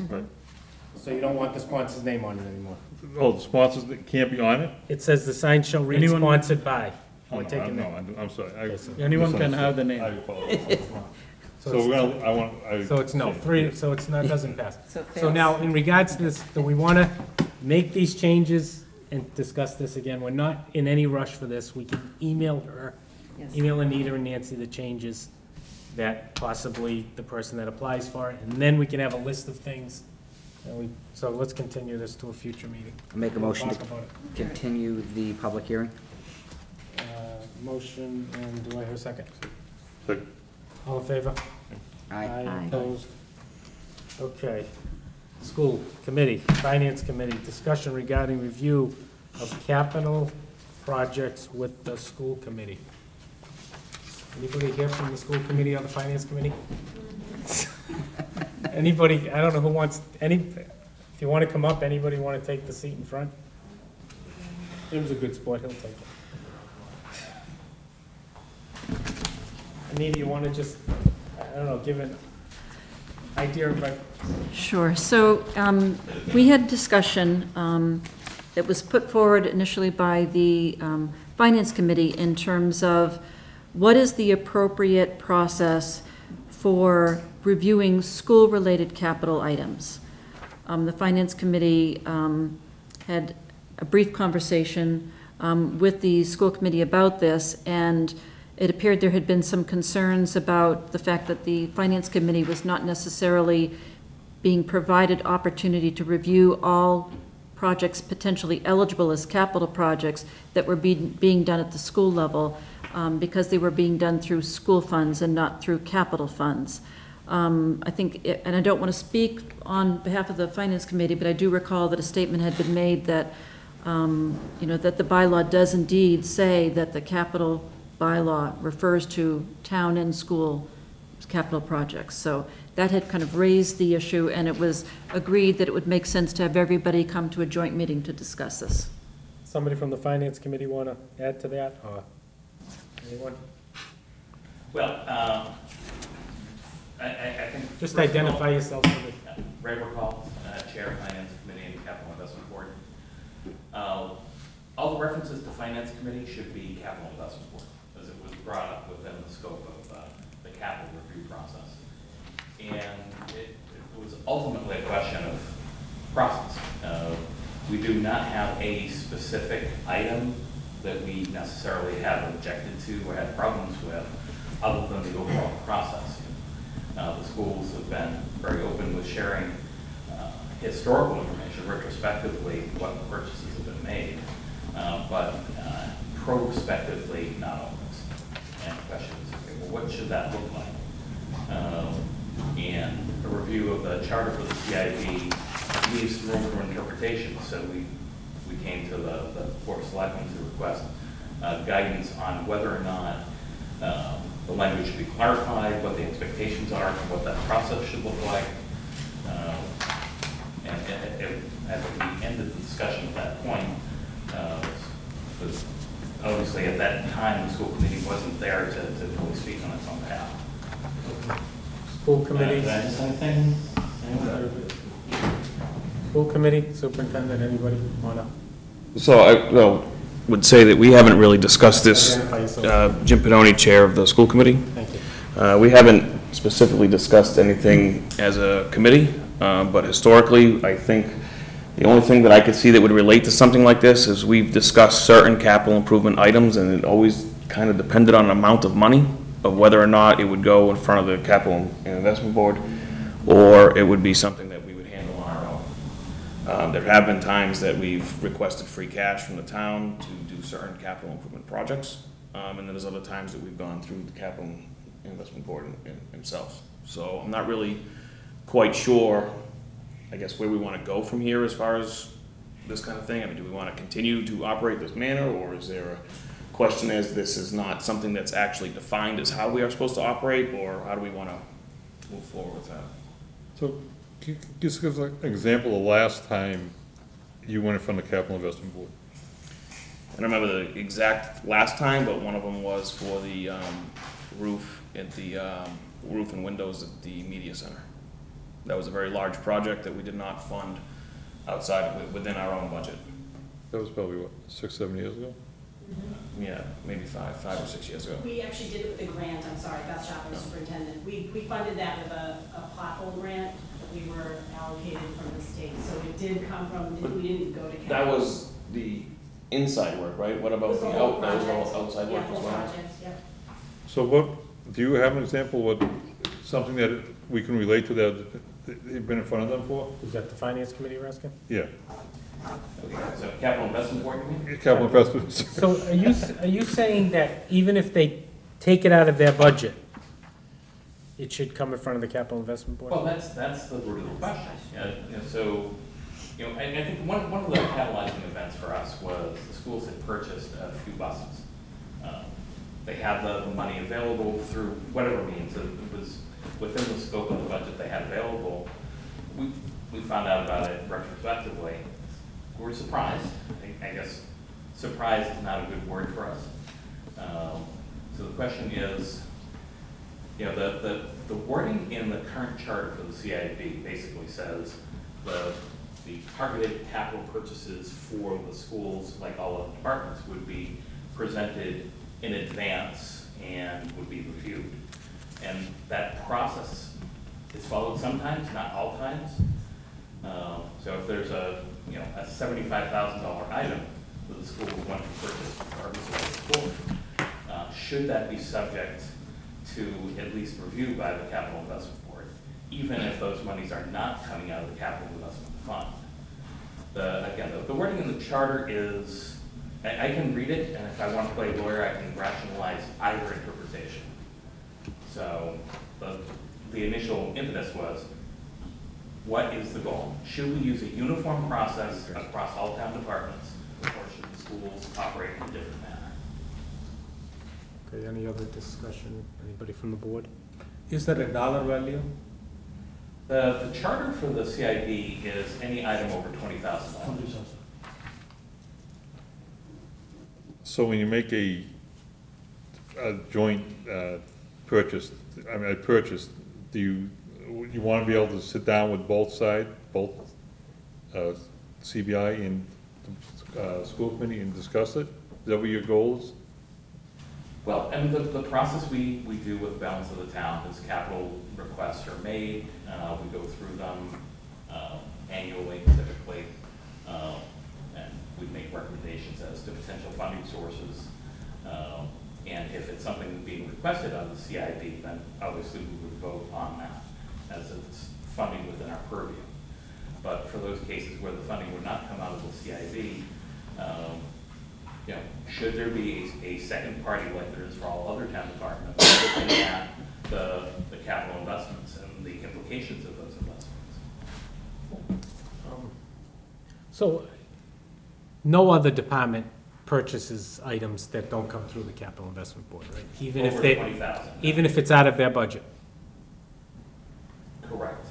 So you don't want the sponsor's name on it anymore? Oh, the sponsors that can't be on it? It says the sign shall read Anyone- sponsored by. Oh, We're no, taking no, that. I'm sorry. Okay, so- Anyone can have the I name. apologize. So So it's- we're gonna, So it's no, 3, so it's not, doesn't pass. so it So fails. now, in regards to this, do we want to make these changes and discuss this again? We're not in any rush for this. We can email her, Yes. email Anita and Nancy the changes that possibly the person that applies for it, and then we can have a list of things. So let's continue this to a future meeting. I'll make a motion to Talk about it. continue the public hearing. motion, and do I hear a second? Second. All in favor? Aye. Aye. Opposed? Okay. School Committee, Finance Committee, discussion regarding review of capital projects with the school committee. Anybody here from the school committee or the finance committee? Anybody, I don't know who wants, if you want to come up, anybody want to take the seat in front? Jim's a good sport, he'll take it. Anita, you want to just, I don't know, give an idea of like. Sure. So we had discussion that was put forward initially by the Finance Committee in terms of what is the appropriate process for reviewing school-related capital items. The Finance Committee had a brief conversation with the school committee about this, and it appeared there had been some concerns about the fact that the Finance Committee was not necessarily being provided opportunity to review all projects potentially eligible as capital projects that were being done at the school level, because they were being done through school funds and not through capital funds. I think, and I don't want to speak on behalf of the Finance Committee, but I do recall that a statement had been made that, that the bylaw does indeed say that the capital bylaw refers to town and school capital projects. So that had kind of raised the issue, and it was agreed that it would make sense to have everybody come to a joint meeting to discuss this. Somebody from the Finance Committee want to add to that, or anyone? Well, I think. Just identify yourself for the. Ray Recall, Chair of Finance Committee and Capital Investment Board. All the references to Finance Committee should be Capital Investment Board, as it was brought up within the scope of the capital review process. And it was ultimately a question of process. We do not have a specific item that we necessarily have objected to or had problems with, other than the overall process. The schools have been very open with sharing historical information, retrospectively, what purchases have been made, but prospectively, not always. And the question is, okay, well, what should that look like? And a review of the charter for the CIP leaves room for interpretation, so we came to the Board of Selectmen to request guidance on whether or not the language should be clarified, what the expectations are, and what that process should look like. And at the end of the discussion at that point, was obviously at that time the school committee wasn't there to fully speak on its own behalf. School committee? Did I miss anything? School committee, superintendent, anybody want to? So I would say that we haven't really discussed this. Identify yourself. Jim Pannoni, Chair of the school committee. Thank you. We haven't specifically discussed anything as a committee, but historically, I think the only thing that I could see that would relate to something like this is we've discussed certain capital improvement items, and it always kind of depended on an amount of money, of whether or not it would go in front of the capital and investment board, or it would be something that we would handle on our own. There have been times that we've requested free cash from the town to do certain capital improvement projects, and then there's other times that we've gone through the capital investment board themselves. So I'm not really quite sure, I guess, where we want to go from here as far as this kind of thing. I mean, do we want to continue to operate this manner, or is there a question as this is not something that's actually defined as how we are supposed to operate, or how do we want to move forward with that? So, just give us an example of the last time you went in front of the Capital Investment Board. I don't remember the exact last time, but one of them was for the roof at the roof and windows at the media center. That was a very large project that we did not fund outside, within our own budget. That was probably, what, 6, 7 years ago? Yeah, maybe 5 or 6 years ago. We actually did it with a grant, I'm sorry, Beth Shopper, superintendent. We funded that with a pothole grant that we were allocated from the state. So it did come from, we didn't go to That capital. was the inside work, right? What about It was the the whole that was all project. outside Yeah, work as whole well? project, yeah. So what, do you have an example, what, something that we can relate to that you've been in front of them for? Is that the finance committee you're asking? Yeah. Okay, so capital investment board, you mean? Capital investments. So are you saying that even if they take it out of their budget, it should come in front of the capital investment board? Well, that's the root of the question. So, I think one of the catalyzing events for us was the schools had purchased a few buses. They had the money available through whatever means, it was within the scope of the budget they had available. We found out about it retrospectively. We were surprised. I guess surprise is not a good word for us. So the question is, the wording in the current charter for the CIP basically says the targeted capital purchases for the schools, like all of the departments, would be presented in advance and would be reviewed. And that process is followed sometimes, not all times. So if there's a $75,000 item that the school would want to purchase regardless of the school, should that be subject to at least review by the capital investment board, even if those monies are not coming out of the capital investment fund? Again, the wording in the charter is, I can read it, and if I want to play lawyer, I can rationalize either interpretation. So the initial impetus was, what is the goal? Should we use a uniform process across all town departments, or should the schools operate in a different manner? Okay, any other discussion? Anybody from the board? Is there a dollar value? The charter for the CID is any item over $20,000. So when you make a joint purchase, do you want to be able to sit down with both sides, both CBI and school committee and discuss it? Is that what your goal is? Well, and the process we do with balance of the town is capital requests are made. We go through them annually, typically, and we make recommendations as to potential funding sources. And if it's something being requested out of the CIP, then obviously we would vote on that as it's funding within our purview. But for those cases where the funding would not come out of the CIP, should there be a second party like there is for all other town departments looking at the capital investments and the implications of those investments? So, no other department purchases items that don't come through the capital investment board, right? Even if Over they, 20,000. even if it's out of their budget. Correct.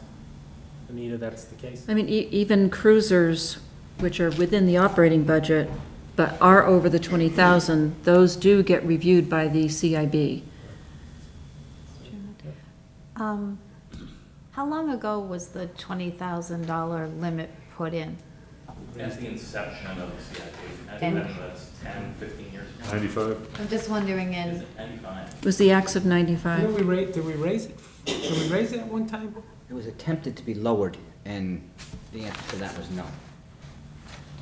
Anita, that's the case? I mean, even cruisers, which are within the operating budget, but are over the 20,000, those do get reviewed by the CIB. How long ago was the $20,000 limit put in? That's the inception of the CIP. I And- think that's 10, 15 years ago. 95? I'm just wondering Is in, it 95? It was the acts of 95. Did we raise it? Did we raise it at one time? It was attempted to be lowered, and the answer to that was no.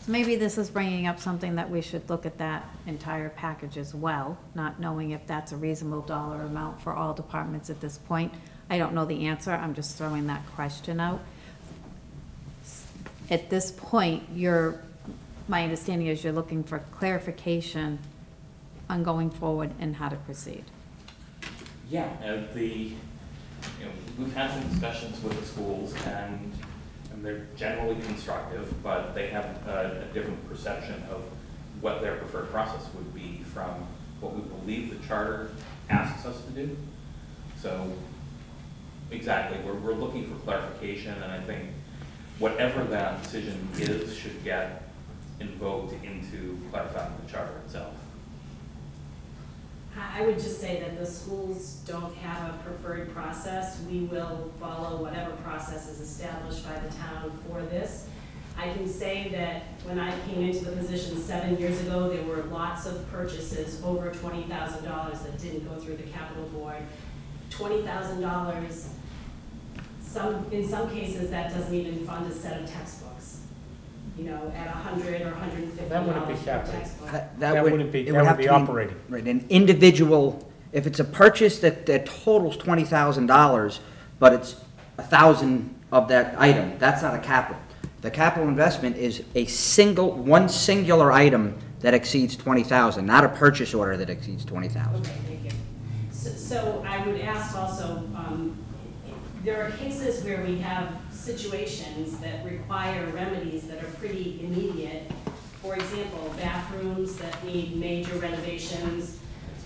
so maybe this is bringing up something that we should look at that entire package as well, not knowing if that's a reasonable dollar amount for all departments at this point. I don't know the answer, I'm just throwing that question out. At this point, my understanding is you're looking for clarification on going forward and how to proceed. Yeah, we've had some discussions with the schools, and they're generally constructive, but they have a different perception of what their preferred process would be from what we believe the charter asks us to do. So, exactly, we're looking for clarification, and I think whatever that decision is should get invoked into clarifying the charter itself. I would just say that the schools don't have a preferred process. We will follow whatever process is established by the town for this. I can say that when I came into the position 7 years ago, there were lots of purchases over $20,000 that didn't go through the capital board. $20,000, in some cases, that doesn't even fund a set of textbooks. At $100 or $150 That wouldn't be per capital. textbook. That wouldn't be, it that would have be to operating. Right, an individual, if it's a purchase that totals $20,000, but it's 1,000 of that item, that's not a capital. The capital investment is one singular item that exceeds 20,000, not a purchase order that exceeds 20,000. Okay, thank you. So I would ask also, there are cases where we have situations that require remedies that are pretty immediate. For example, bathrooms that need major renovations,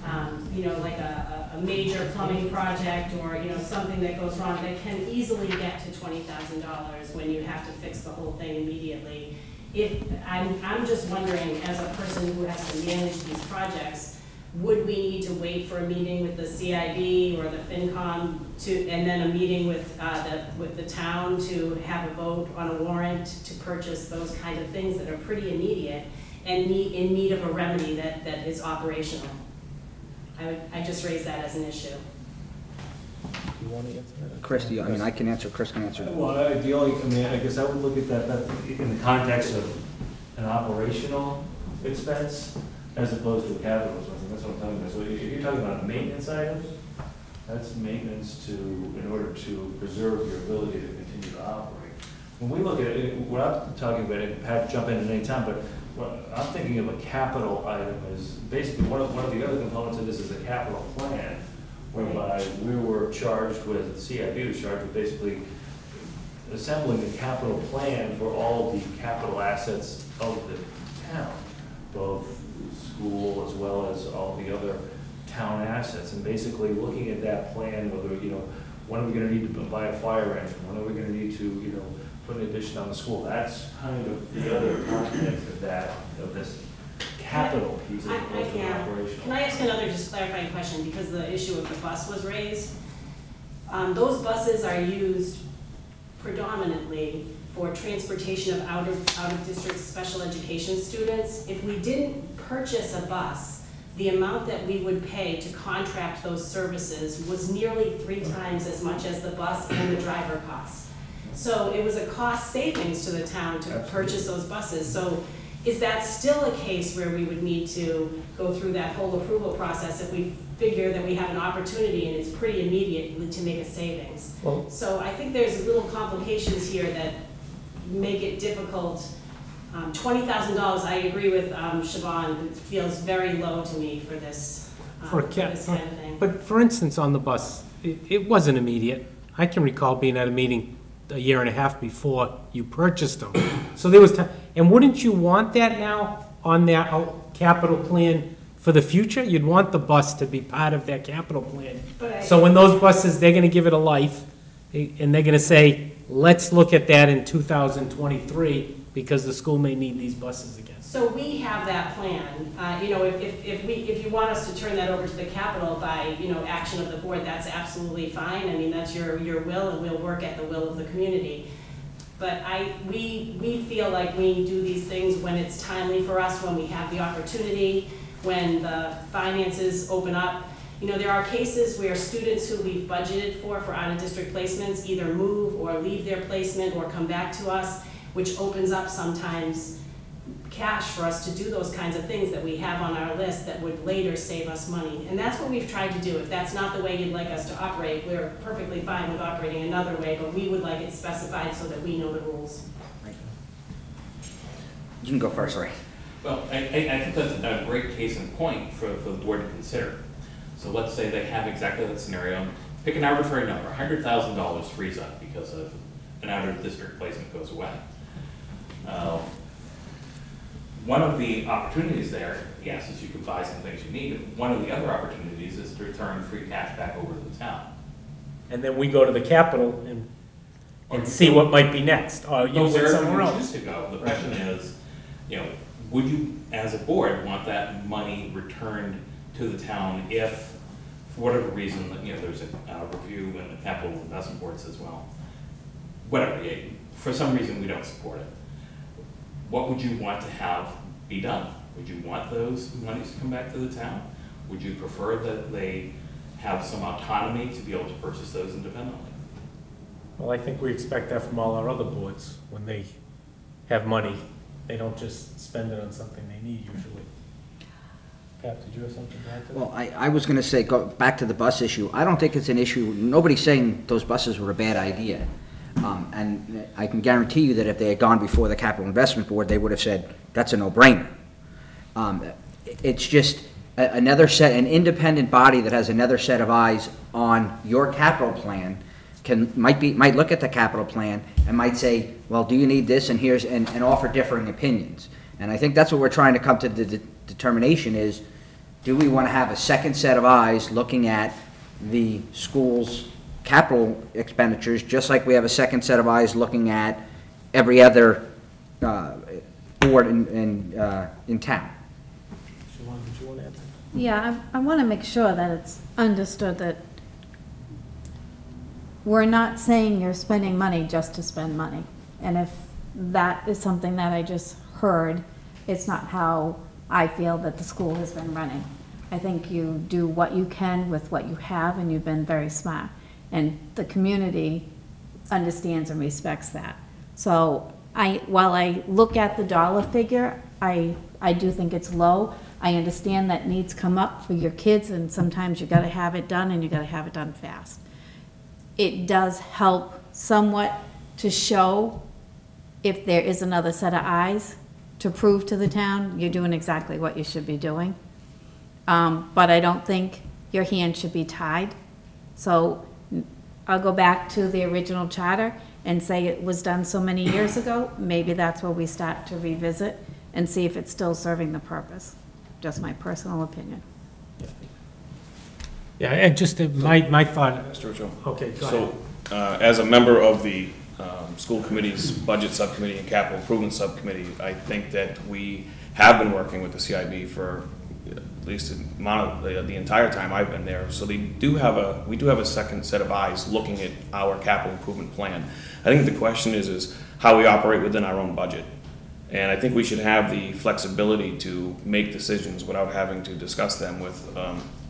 like a major plumbing project, or, something that goes wrong that can easily get to $20,000 when you have to fix the whole thing immediately. I'm just wondering, as a person who has to manage these projects, would we need to wait for a meeting with the CIB or the FinCom and then a meeting with the town to have a vote on a warrant to purchase those kind of things that are pretty immediate and in need of a remedy that is operational? I just raised that as an issue. You want to answer that? Chris, I can answer, Chris can answer. Well, I guess I would look at that in the context of an operational expense as opposed to a capital expense. That's what I'm talking about. So if you're talking about maintenance items, that's maintenance in order to preserve your ability to continue to operate. When we look at it, what I'm talking about, and Pat, jump in at any time, but what I'm thinking of a capital item is basically one of the other components of this is a capital plan, whereby we were charged with, the CIB was charged with basically assembling a capital plan for all the capital assets of the town, both school as well as all the other town assets, and basically looking at that plan, whether, when are we gonna need to buy a fire engine, when are we gonna need to, put an addition on the school. That's kind of the other context of this capital piece as opposed to operational. Can I ask another just clarifying question, because the issue of the bus was raised? Those buses are used predominantly for transportation of out-of-district special education students. If we didn't purchase a bus, the amount that we would pay to contract those services was nearly 3 times as much as the bus and the driver costs. So it was a cost savings to the town to purchase those buses. So is that still a case where we would need to go through that whole approval process if we figure that we have an opportunity and it's pretty immediate to make a savings? Well, so I think there's little complications here that make it difficult. $20,000, I agree with Siobhan, it feels very low to me for this, this kind of thing. But for instance, on the bus, it wasn't immediate. I can recall being at a meeting a year and a half before you purchased them. So there was time. And wouldn't you want that now on that capital plan for the future? You'd want the bus to be part of that capital plan. So when those buses, they're gonna give it a life, and they're gonna say, let's look at that in 2023, because the school may need these buses again. So we have that plan. If you want us to turn that over to the Capitol by, action of the board, that's absolutely fine. I mean, that's your will, and we'll work at the will of the community. But we feel like we do these things when it's timely for us, when we have the opportunity, when the finances open up. There are cases where students who we've budgeted for out-of-district placements either move or leave their placement or come back to us, which opens up sometimes cash for us to do those kinds of things that we have on our list that would later save us money. And that's what we've tried to do. If that's not the way you'd like us to operate, we're perfectly fine with operating another way, but we would like it specified so that we know the rules. You can go first, Ray. Well, I think that's a great case in point for the board to consider. So let's say they have exactly that scenario. Pick an arbitrary number, $100,000 frees up because of an out-of-district placement goes away. One of the opportunities there, yes, is you can buy some things you need. One of the other opportunities is to return free cash back over to the town. And then we go to the Capitol and see what might be next, or use it somewhere else. Choose to go. The question is, would you, as a board, want that money returned to the town if, for whatever reason, there's a review and the Capital Investment Board says, well, whatever, for some reason we don't support it. What would you want to have be done? Would you want those monies to come back to the town? Would you prefer that they have some autonomy to be able to purchase those independently? Well, I think we expect that from all our other boards. When they have money, they don't just spend it on something they need usually. Pat, did you have something to add to that? Well, I was gonna say, go back to the bus issue. I don't think it's an issue. Nobody's saying those buses were a bad idea. And I can guarantee you that if they had gone before the Capital Investment Board, they would have said, that's a no-brainer. It's just another an independent body that has another set of eyes on your capital plan might look at the capital plan and might say, well, do you need this, and offer differing opinions. And I think that's what we're trying to come to the determination is, do we want to have a second set of eyes looking at the school's capital expenditures, just like we have a second set of eyes looking at every other board in town? Siobhan, did you want to add? Yeah, I want to make sure that it's understood that we're not saying you're spending money just to spend money. And if that is something that I just heard, it's not how I feel that the school has been running. I think you do what you can with what you have, and you've been very smart. And the community understands and respects that. So while I look at the dollar figure, I do think it's low. I understand that needs come up for your kids, and sometimes you gotta have it done, and you gotta have it done fast. It does help somewhat to show if there is another set of eyes to prove to the town you're doing exactly what you should be doing. But I don't think your hand should be tied. So I'll go back to the original charter and say it was done so many years ago. Maybe that's where we start to revisit and see if it's still serving the purpose. Just my personal opinion. Yeah, and just my thought, Mr. Rizzo. okay, go ahead. So, as a member of the school committee's budget subcommittee and capital improvement subcommittee, I think that we have been working with the CIB for at least the entire time I've been there. So we do have a second set of eyes looking at our capital improvement plan. I think the question is how we operate within our own budget. And I think we should have the flexibility to make decisions without having to discuss them with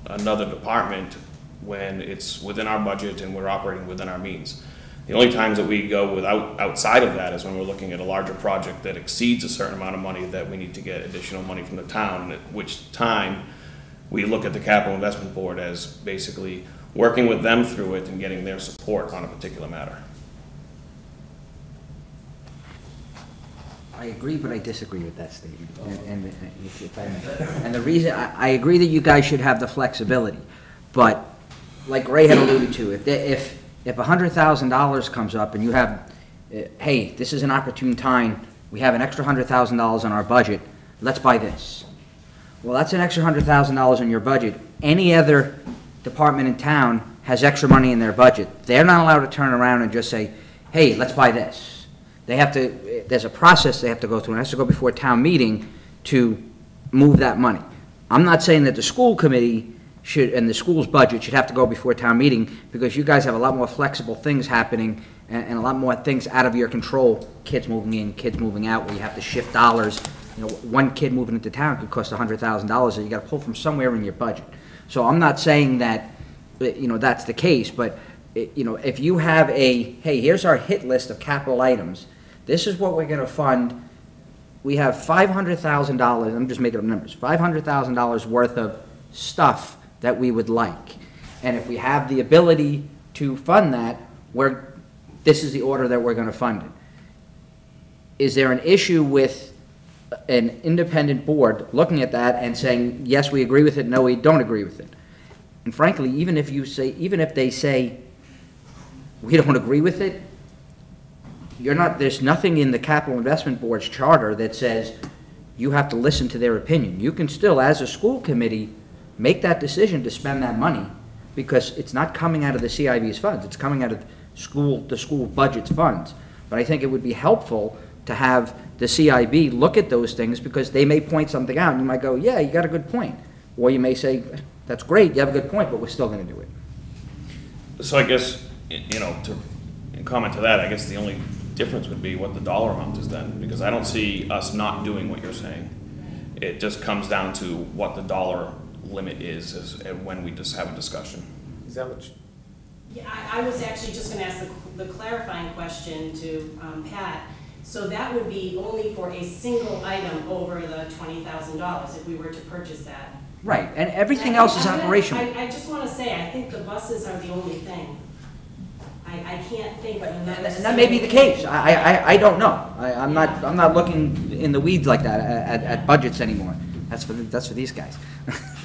another department when it's within our budget and we're operating within our means. The only times that we go outside of that is when we're looking at a larger project that exceeds a certain amount of money that we need to get additional money from the town, and at which time we look at the Capital Investment Board as basically working with them through it and getting their support on a particular matter. I agree, but I disagree with that statement. And the reason, I agree that you guys should have the flexibility, but like Ray had alluded to, if $100,000 comes up and you have, hey, this is an opportune time, we have an extra $100,000 in our budget, let's buy this. Well, that's an extra $100,000 in your budget. Any other department in town has extra money in their budget. They're not allowed to turn around and just say, hey, let's buy this. They have to, there's a process they have to go through, and it has to go before a town meeting to move that money. I'm not saying that the school committee should, and the school's budget should have to go before a town meeting, because you guys have a lot more flexible things happening and a lot more things out of your control, kids moving in, kids moving out, where you have to shift dollars. You know, one kid moving into town could cost $100,000 that you got to pull from somewhere in your budget. So I'm not saying that, you know, that's the case, but, you know, if you have hey, here's our hit list of capital items, this is what we're going to fund. We have $500,000, I'm just making up numbers, $500,000 worth of stuff that we would like. And if we have the ability to fund that, this is the order that we're going to fund it. Is there an issue with an independent board looking at that and saying, yes, we agree with it, no, we don't agree with it? And frankly, even if they say, we don't agree with it, there's nothing in the Capital Investment Board's charter that says you have to listen to their opinion. You can still, as a school committee, make that decision to spend that money, because it's not coming out of the CIV's funds, it's coming out of the school budget's funds. But I think it would be helpful to have the CIB look at those things, because they may point something out and you might go, yeah, you got a good point. Or you may say, that's great, you have a good point, but we're still gonna do it. So I guess, you know, in comment to that, I guess the only difference would be what the dollar amount is then, because I don't see us not doing what you're saying. It just comes down to what the dollar limit is when we just have a discussion. Is that what Yeah, I was actually just gonna ask the clarifying question to Pat. So that would be only for a single item over the $20,000 if we were to purchase that. Right, and everything else is operational. I just wanna say, I think the buses are the only thing. I can't think of another. And that may be the case, I don't know. I'm not looking in the weeds like that at budgets anymore. That's for these guys.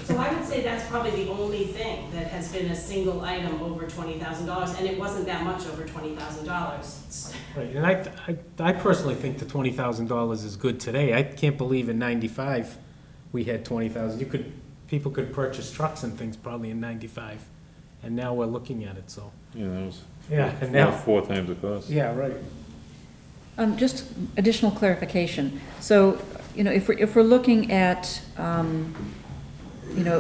So I would say that's probably the only thing that has been a single item over $20,000, and it wasn't that much over $20,000. Right, and I personally think the $20,000 is good today. I can't believe in '95, we had 20,000. People could purchase trucks and things probably in '95, and now we're looking at it, so. Yeah, that was. Yeah, and now. 4 times the cost. Yeah, right. Just additional clarification. So, if we're looking at,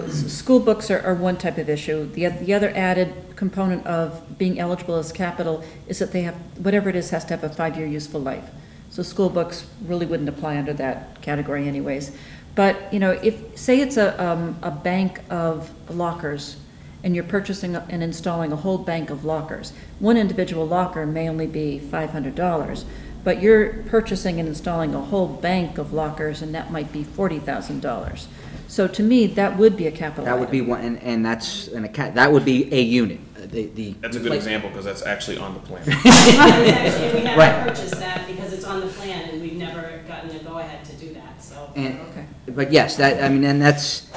school books are one type of issue. The other added component of being eligible as capital is that they have, whatever it is, has to have a 5-year useful life. So school books really wouldn't apply under that category anyways. But, if, say it's a bank of lockers, and you're purchasing and installing a whole bank of lockers, one individual locker may only be $500, but you're purchasing and installing a whole bank of lockers, and that might be $40,000. So to me, that would be a capital That would be item. one, and that would be a unit. That's a good example, because that's actually on the plan. We haven't Right. purchased that because it's on the plan, and we've never gotten a go-ahead to do that, so. And, Okay. but yes, and that's,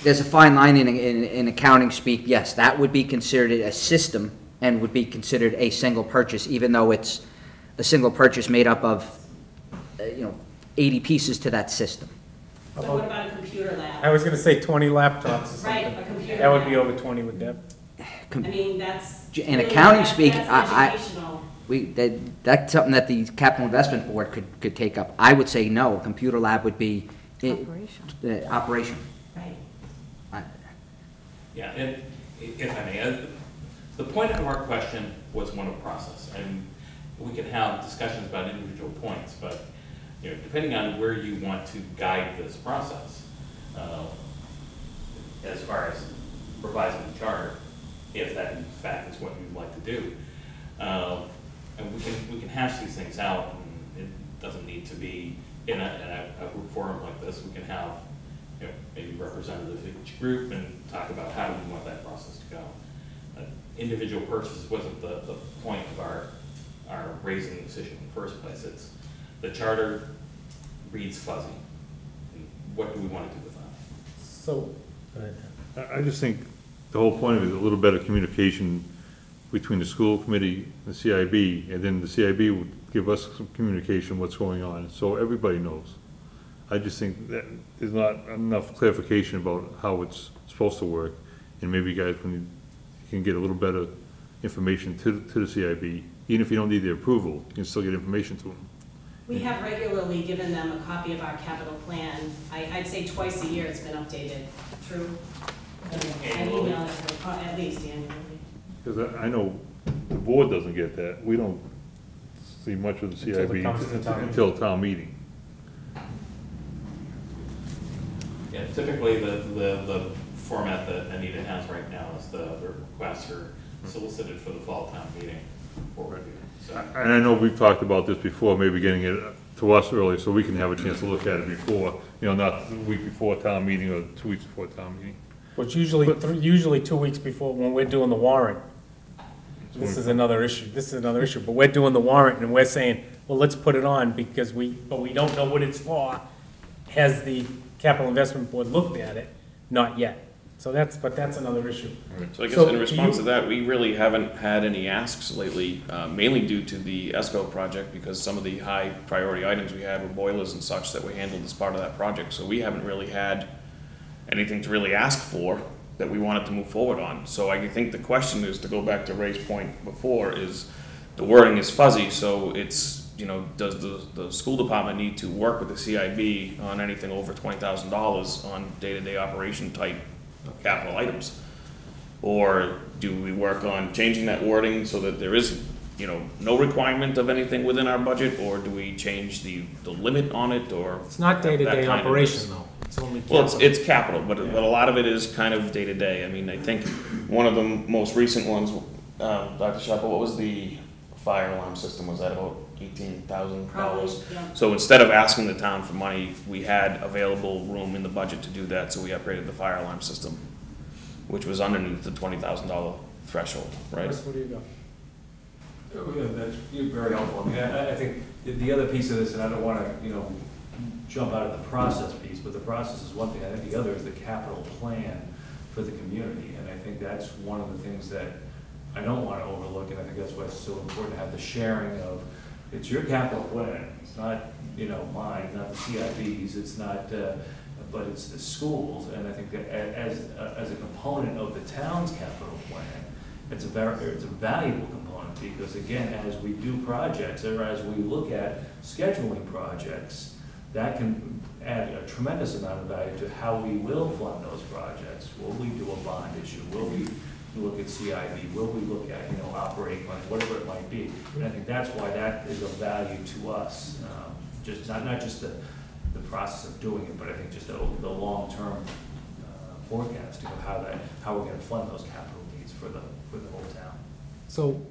there's a fine line in accounting speak. Yes, that would be considered a system and would be considered a single purchase, even though it's a single purchase made up of, 80 pieces to that system. So what about a computer lab? I was gonna say 20 laptops or something. Right, a computer That would be lab. over 20 with Deb. I mean, that's. In really- accounting that's- speak, that's educational. That's something that the Capital Investment Board could take up. I would say no, a computer lab would be operation. Right. Yeah, and if I may, the point of our question was one of process, and we can have discussions about individual points, but, depending on where you want to guide this process, as far as revising the charter, if that in fact is what you'd like to do, and we can hash these things out, and it doesn't need to be in a group forum like this. We can have, maybe representatives of each group and talk about how do we want that process to go. Individual purchases wasn't the point of our raising this issue in the first place. It's the charter reads fuzzy. And what do we want to do with that? So, I just think the whole point of it is a little better communication between the school committee and the CIB, and then the CIB would give us some communication what's going on, so everybody knows. I just think that there's not enough clarification about how it's supposed to work, and maybe you guys can get a little better information to the CIB. Even if you don't need their approval, you can still get information to them. We have regularly given them a copy of our capital plan. I'd say twice a year it's been updated through, I email it at least annually. Because I know the board doesn't get that. We don't see much of the Until it CIB comes to town meeting. until town meeting. Yeah, typically the format that Anita has right now is the requests are solicited for the fall town meeting for review. So, And I know we've talked about this before, maybe getting it to us early so we can have a chance to look at it before, not the week before town meeting or 2 weeks before town meeting. which usually 2 weeks before, when we're doing the warrant. This is another issue, but we're doing the warrant and we're saying, well, let's put it on because but we don't know what it's for. Has the Capital Investment Board looked at it? Not yet. So that's another issue. So I guess So in do response you- to that, we really haven't had any asks lately, mainly due to the ESCO project, because some of the high priority items we had were boilers and such that we handled as part of that project. So we haven't really had anything to really ask for that we wanted to move forward on. So I think the question is, to go back to Ray's point before, is the wording is fuzzy, so it's, does the school department need to work with the CIB on anything over $20,000 on day-to-day operation type capital items? Or do we work on changing that wording so that there is, no requirement of anything within our budget, or do we change the limit on it, or? It's not that day-to-day kind of- operation though. It's only Well, capital. it's capital, but a lot of it is kind of day-to-day. I mean, I think one of the most recent ones, Dr. Schappel, what was the fire alarm system? Was that about $18,000? Probably, yeah. So instead of asking the town for money, we had available room in the budget to do that, so we upgraded the fire alarm system, which was underneath the $20,000 threshold, right? Chris, what do you got? That's very helpful. I mean, I think the other piece of this, and I don't wanna, jump out of the process piece, but the process is one thing. I think the other is the capital plan for the community. And I think that's one of the things that I don't wanna overlook, and I think that's why it's so important to have the sharing of, it's your capital plan. It's not, mine, not the CIBs, it's not, but it's the schools. And I think that as a component of the town's capital plan, it's a valuable component, because again, as we do projects, or as we look at scheduling projects, that can add a tremendous amount of value to how we will fund those projects. Will we do a bond issue? Will we look at CIB? Will we look at, operating money, whatever it might be? And I think that's why that is of value to us, just not just the process of doing it, but I think just the long-term forecasting of how we're gonna fund those capital needs for the whole town. So,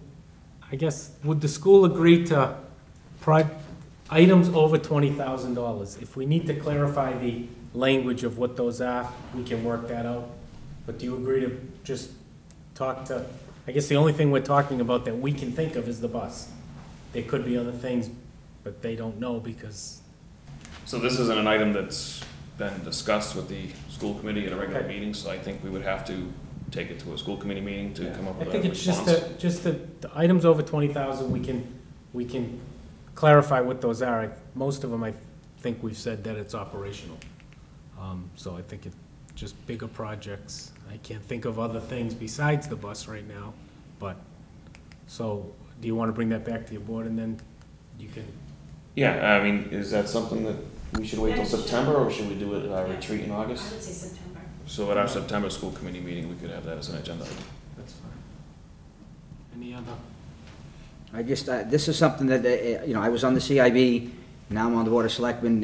I guess, would the school agree to items over $20,000? If we need to clarify the language of what those are, we can work that out. But do you agree to just talk to, I guess the only thing we're talking about that we can think of is the bus. There could be other things, but they don't know because. So this isn't an item that's been discussed with the school committee at a regular Okay. meeting, so I think we would have to take it to a school committee meeting to come up I with a think it's response. just the items over 20,000, we can clarify what those are. Most of them, I think we've said that it's operational. So I think it's just bigger projects. I can't think of other things besides the bus right now, but, so, do you want to bring that back to your board and then you can? Yeah, I mean, is that something that we should wait till That should- September, or should we do it at our retreat in August? I would say September. So at our September school committee meeting, we could have that as an agenda item. That's fine. Any other? I just, this is something that, I was on the CIB, now I'm on the Board of Selectmen.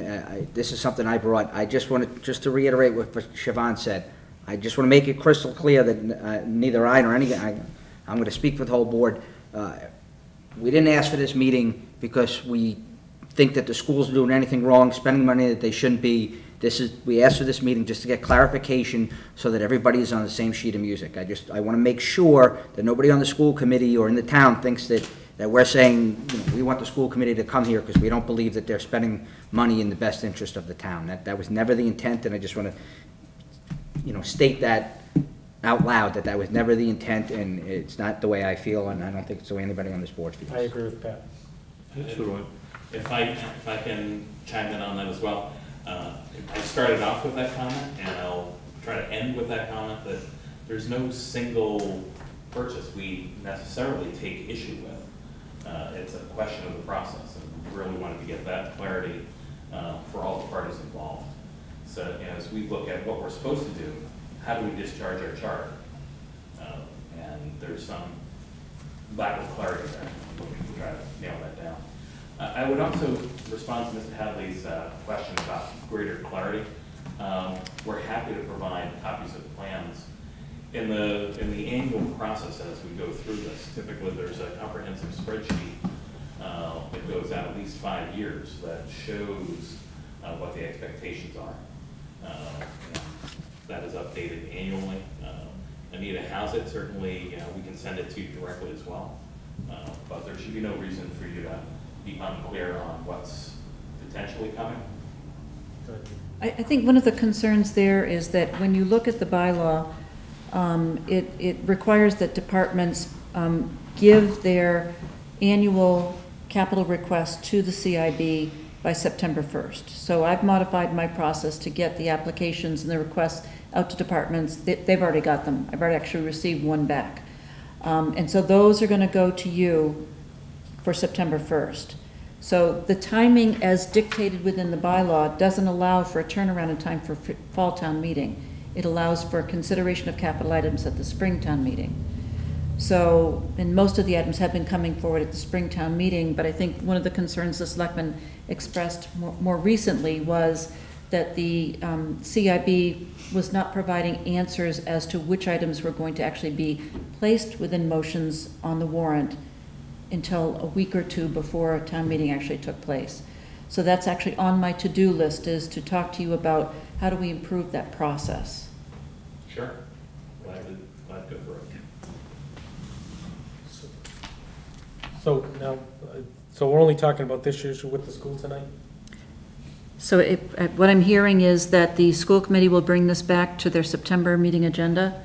This is something I brought. I just wanted, just to reiterate what Siobhan said, I just want to make it crystal clear that neither I nor I'm going to speak for the whole board. We didn't ask for this meeting because we think that the school's doing anything wrong, spending money that they shouldn't be. We asked for this meeting just to get clarification so that everybody is on the same sheet of music. I want to make sure that nobody on the school committee or in the town thinks that we're saying, we want the school committee to come here because we don't believe that they're spending money in the best interest of the town. That was never the intent, and I just want to, state that out loud, that was never the intent, and it's not the way I feel, and I don't think it's the way anybody on this board feels. I agree with Pat. If I can chime in on that as well. I started off with that comment, and I'll try to end with that comment, that there's no single purchase we necessarily take issue with. It's a question of the process, and we really wanted to get that clarity for all the parties involved. So as we look at what we're supposed to do, how do we discharge our charter? And there's some lack of clarity there. We'll try to nail that down. I would also respond to Mr. Hadley's question about greater clarity. We're happy to provide copies of plans. In the annual process as we go through this, typically there's a comprehensive spreadsheet that goes out at least 5 years that shows what the expectations are. That is updated annually. Anita has it, certainly, we can send it to you directly as well. But there should be no reason for you to be unclear on what's potentially coming. I think one of the concerns there is that when you look at the bylaw, it requires that departments give their annual capital request to the CIB by September 1st. So I've modified my process to get the applications and the requests out to departments. They've already got them. I've already actually received one back. And so those are going to go to you for September 1st. So the timing as dictated within the bylaw doesn't allow for a turnaround in time for fall town meeting. It allows for consideration of capital items at the Springtown meeting. So, and most of the items have been coming forward at the Springtown meeting, but I think one of the concerns the selectmen expressed more recently was that the CIB was not providing answers as to which items were going to actually be placed within motions on the warrant until a week or two before a town meeting actually took place. So that's actually on my to-do list, is to talk to you about how do we improve that process. Sure. Glad to go through it. So now, so we're only talking about this issue with the school tonight? So what I'm hearing is that the school committee will bring this back to their September meeting agenda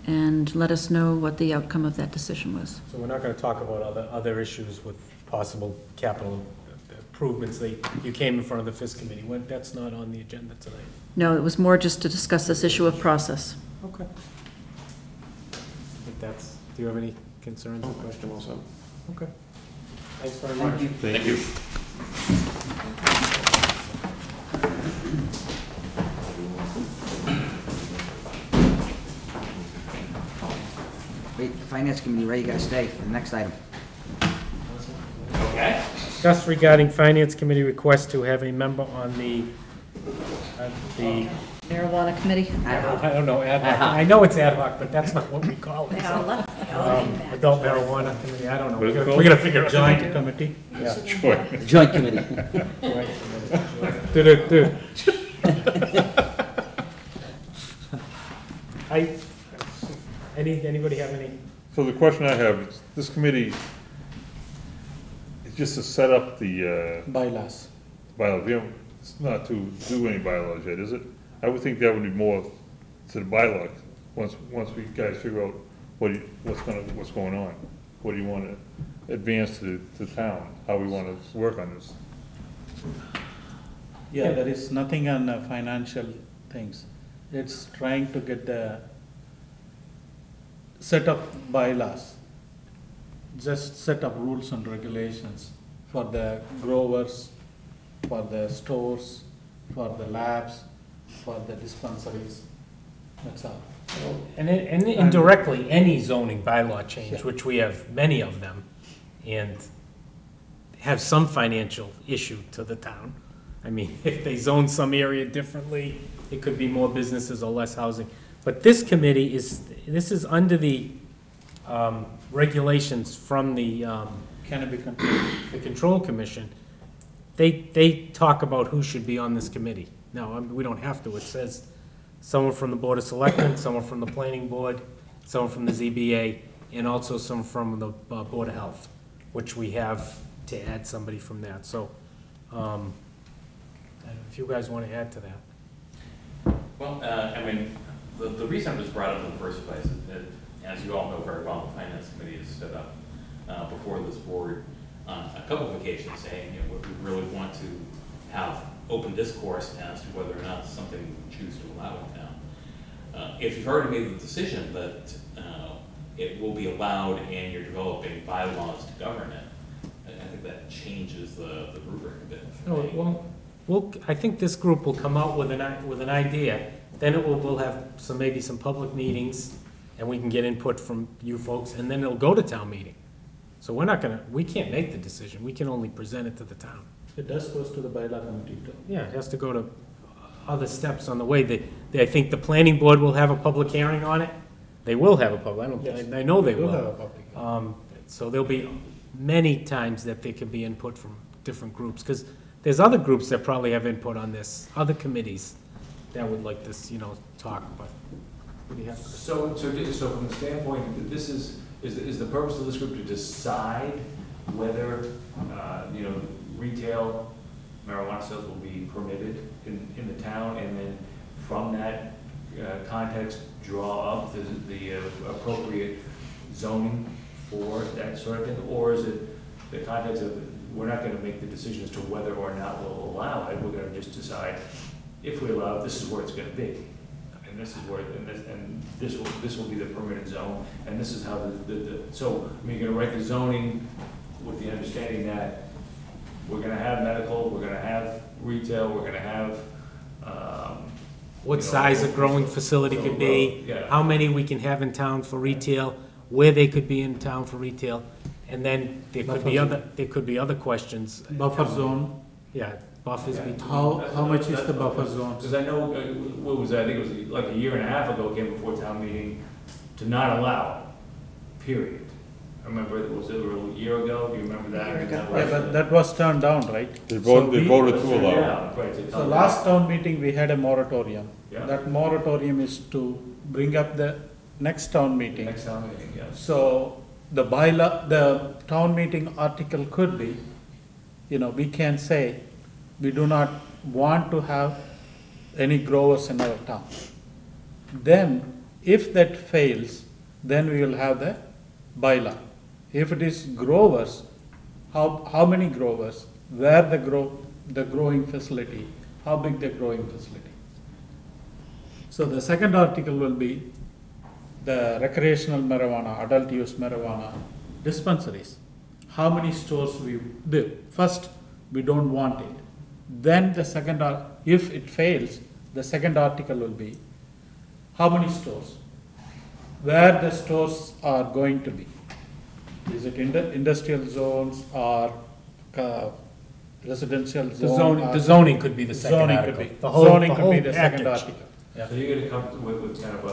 and let us know what the outcome of that decision was. So we're not gonna talk about other issues with possible capital improvements. You came in front of the FISC committee. That's not on the agenda tonight. No, it was more just to discuss this issue of process. Okay. I think that's, do you have any concerns or questions? Also. Okay. Thanks very much. Thank you. Wait, the finance committee, Ray, you gotta stay for the next item. Okay. Discuss regarding finance committee request to have a member on the Marijuana committee? I don't know, ad hoc. I know it's ad hoc, but that's not what we call it. They all so. left. Adult marijuana committee, I don't know. What is it We called? gotta figure it out. Joint committee? Yeah. Sure. The joint committee. Do. Anybody have any? So the question I have, is this committee is just to set up the, Bylaws. bylaws, it's not to do any bylaws yet, is it? I would think that would be more to the bylaws, once we guys figure out what's going on. What do you wanna advance to the town, how we wanna work on this? Yeah, there is nothing on financial things. It's trying to get the set of bylaws, just set of rules and regulations for the growers, for the stores, for the labs, for the dispensaries, that's all. And indirectly, any zoning bylaw change, which we have many of them, and have some financial issue to the town. I mean, if they zone some area differently, it could be more businesses or less housing. But this committee this is under the regulations from the Cannabis control. the Control Commission. They talk about who should be on this committee. Now, we don't have to. It says someone from the Board of Selectmen, someone from the Planning Board, someone from the ZBA, and also someone from the Board of Health, which we have to add somebody from that. So, if you guys want to add to that. Well, I mean, the reason it was brought up in the first place is that, as you all know very well, the Finance Committee has stood up before this board on a couple of occasions saying, you know, we really want to have open discourse as to whether or not something we choose to allow in town. If you've already made the decision that it will be allowed and you're developing bylaws to govern it, I think that changes the rubric a bit. No, well, I think this group will come out with an idea, then we'll have maybe some public meetings, and we can get input from you folks, and then it'll go to town meeting. So we can't make the decision, we can only present it to the town. It does goes to the bylaw committee too. Yeah, it has to go to other steps on the way. I think the planning board will have a public hearing on it. They will have a public, I know they We'll will. have a public hearing. So there'll be many times that there could be input from different groups, because there's other groups that probably have input on this, other committees that would like this, talk, but what do you have? So from the standpoint, this is the purpose of this group to decide whether, retail marijuana sales will be permitted in the town, and then from that context, draw up the appropriate zoning for that sort of thing? Or is it the context of, we're not gonna make the decision as to whether or not we'll allow it, we're gonna just decide, if we allow it, this is where it's gonna be. And this is where, this will be the permanent zone, and this is how so, you're gonna write the zoning with the understanding that we're gonna have medical, we're gonna have retail, we're gonna have, What size a growing facility could be, yeah. how many we can have in town for retail, where they could be in town for retail, and then there could be other questions. Buffer zone, Yeah, buffers between. how much is the buffer zone? Because I know, what was that, I think it was like a year and a half ago, came before town meeting to not allow, period. I remember, was it a year ago, do you remember that? A year ago. Yeah, but that was turned down, right? They voted to allow. Yeah, right. So last town meeting, we had a moratorium. Yeah. That moratorium is to bring up the next town meeting. Next town meeting, yes. So the bylaw, the town meeting article could be, we can say, we do not want to have any growers in our town. Then, if that fails, then we will have the bylaw. If it is growers, how many growers, where the growing facility, how big the growing facility. So the second article will be the recreational marijuana, adult use marijuana dispensaries. How many stores we do? First, we don't want it. Then the second, if it fails, the second article will be how many stores, where the stores are going to be. Is it industrial zones or residential zone? The zoning could be the second Zoning article. could be, The whole- zoning the could be whole the second package. article. So you're gonna come with kind of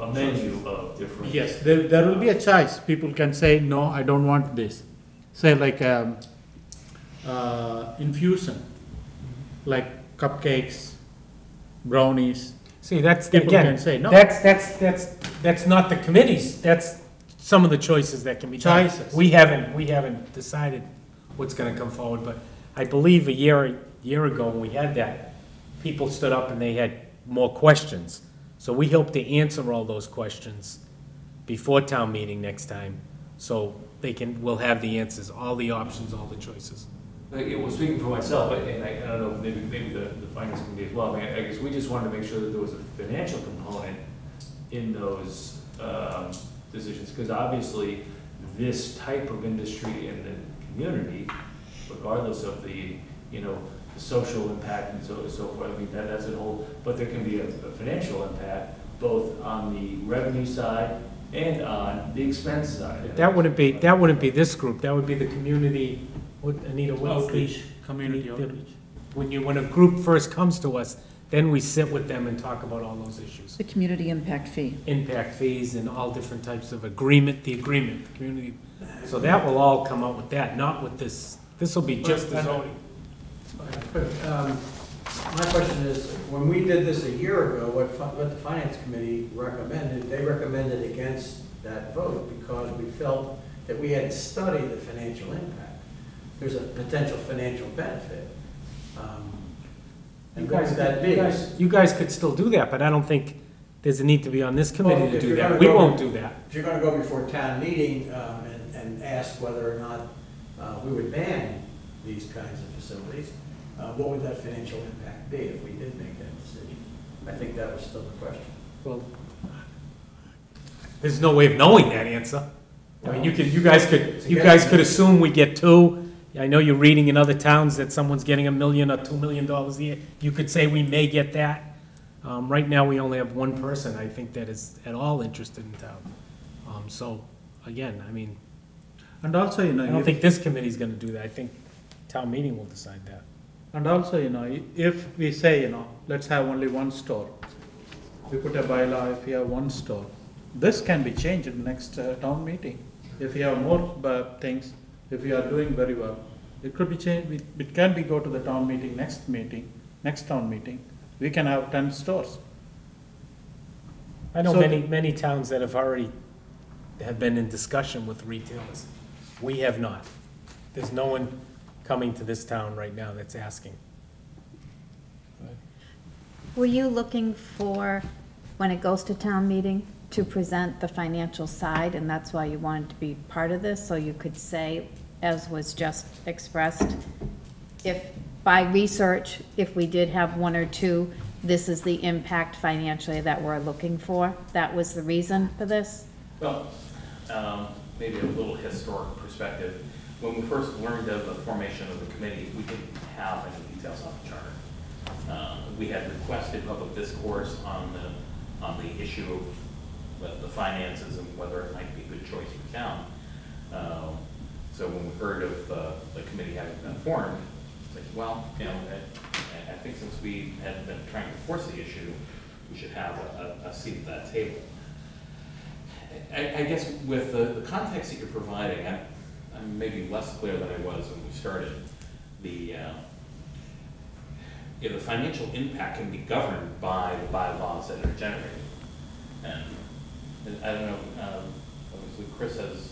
a menu of different. Yes, there will be a choice. People can say, no, I don't want this. Say like, infusion, like cupcakes, brownies. See, that's, People again, can say no. that's not the committee's, that's some of the choices that can be done. Choices. We haven't decided what's gonna come forward, but I believe a year ago when we had that, people stood up and they had more questions. So we hope to answer all those questions before town meeting next time, so we'll have the answers, all the options, all the choices. Like, well, speaking for myself, and I don't know, maybe the finance committee as well, I mean, I guess we just wanted to make sure that there was a financial component in those, decisions, because obviously, this type of industry in the community, regardless of the, the social impact and so forth, I mean, that's a whole, but there can be a financial impact, both on the revenue side and on the expense side. That wouldn't be this group, that would be the community, Anita, what's the? Community the- outreach. When a group first comes to us, then we sit with them and talk about all those issues. The community impact fee. Impact fees and all different types of the community. So that will all come out with that, not with this. This will be just the zoning. But, my question is, when we did this a year ago, what the finance committee recommended, they recommended against that vote because we felt that we had studied the financial impact. There's a potential financial benefit. And what would that be? You guys could still do that, but I don't think there's a need to be on this committee Well, to if do you're that. gonna We go- won't do that. If you're gonna go before town meeting, and ask whether or not, we would ban these kinds of facilities, what would that financial impact be if we did make that decision? I think that was still the question. Well, there's no way of knowing that answer. I mean, you guys could assume we get two. I know you're reading in other towns that someone's getting $1 million or $2 million a year. You could say we may get that. Right now, we only have one person, I think, that is at all interested in town. So, again, I mean, And also, I don't think this committee's gonna do that. I think town meeting will decide that. and also, if we say, let's have only one store, we put a bylaw if you have one store. This can be changed in the next town meeting. If you have more things, if you are doing very well, it could be changed, it can be go to the town meeting, next town meeting, we can have 10 stores. I know So- many towns that have been in discussion with retailers. We have not. There's no one coming to this town right now that's asking. Were you looking for, when it goes to town meeting, to present the financial side, and that's why you wanted to be part of this, so you could say, as was just expressed, if, by research, if we did have one or two, this is the impact financially that we're looking for? That was the reason for this? Well, maybe a little historic perspective. When we first learned of the formation of the committee, we didn't have any details on the charter. We had requested public discourse on the issue of the finances and whether it might be a good choice for town. So when we heard of the committee having been formed, it's like, well, I think since we had been trying to force the issue, we should have a seat at that table. I guess with the context that you're providing, I'm maybe less clear than I was when we started. The financial impact can be governed by the bylaws that are generated. And I don't know, I was so Chris has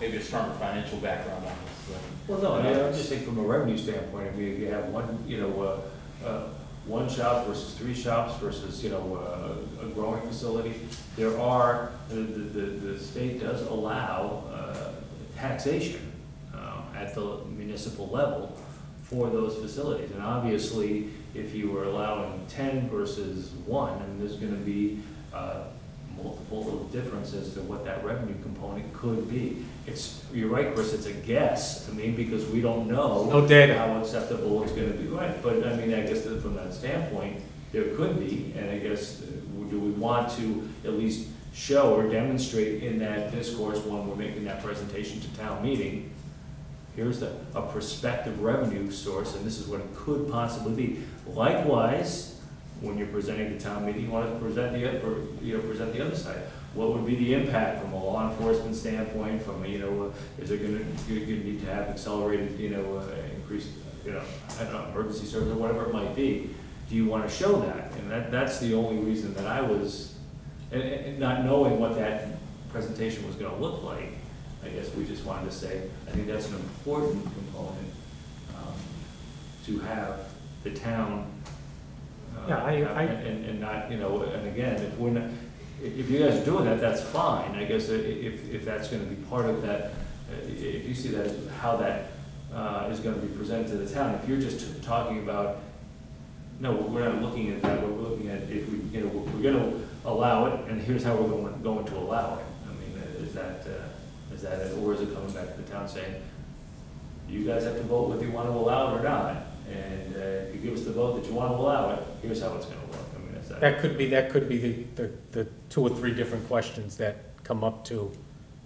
maybe a stronger financial background on this. Well, no, I mean, I'm just saying from a revenue standpoint, I mean, if you have one, one shop versus 3 shops versus, a growing facility, there are, the state does allow, taxation, at the municipal level for those facilities. And obviously, if you were allowing 10 versus 1, and there's gonna be, multiple little differences to what that revenue component could be. You're right, Chris, it's a guess, I mean, because we don't know. No data. How acceptable it's gonna be, right, but I mean, I guess that from that standpoint, there could be, and I guess, do we want to at least show or demonstrate in that discourse when we're making that presentation to town meeting, here's a prospective revenue source, and this is what it could possibly be. Likewise, when you're presenting to town meeting, you want to present present the other side. What would be the impact from a law enforcement standpoint, from, is there gonna need to have accelerated, increased, I don't know, emergency service or whatever it might be. Do you want to show that? And that's the only reason that I was, and not knowing what that presentation was gonna look like, I guess we just wanted to say, I think that's an important component, to have the town, and not, and again, if we're not, if you guys are doing that, that's fine, I guess, if that's gonna be part of that, if you see that as how that, is gonna be presented to the town, if you're just talking about, no, we're not looking at that, we're looking at if we, we're gonna allow it, and here's how we're going to allow it. I mean, is that it, or is it coming back to the town saying, you guys have to vote whether you wanna allow it or not? And if you give us the vote that you want to allow it, here's how it's going to work. I mean, that's that. That could be the 2 or 3 different questions that come up to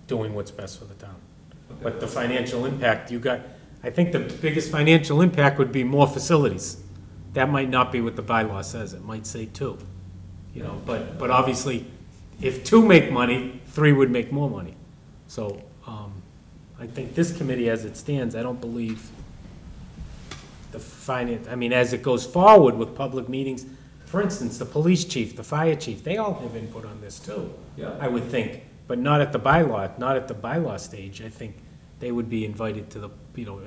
doing what's best for the town. Okay. But the financial impact, I think the biggest financial impact would be more facilities. That might not be what the bylaw says, it might say 2, but obviously, if 2 make money, 3 would make more money. So, I think this committee, as it stands, I don't believe the finance, I mean, as it goes forward with public meetings, for instance, the police chief, the fire chief, they all have input on this too. Yeah. I would think, but not at the bylaw stage. I think they would be invited to the,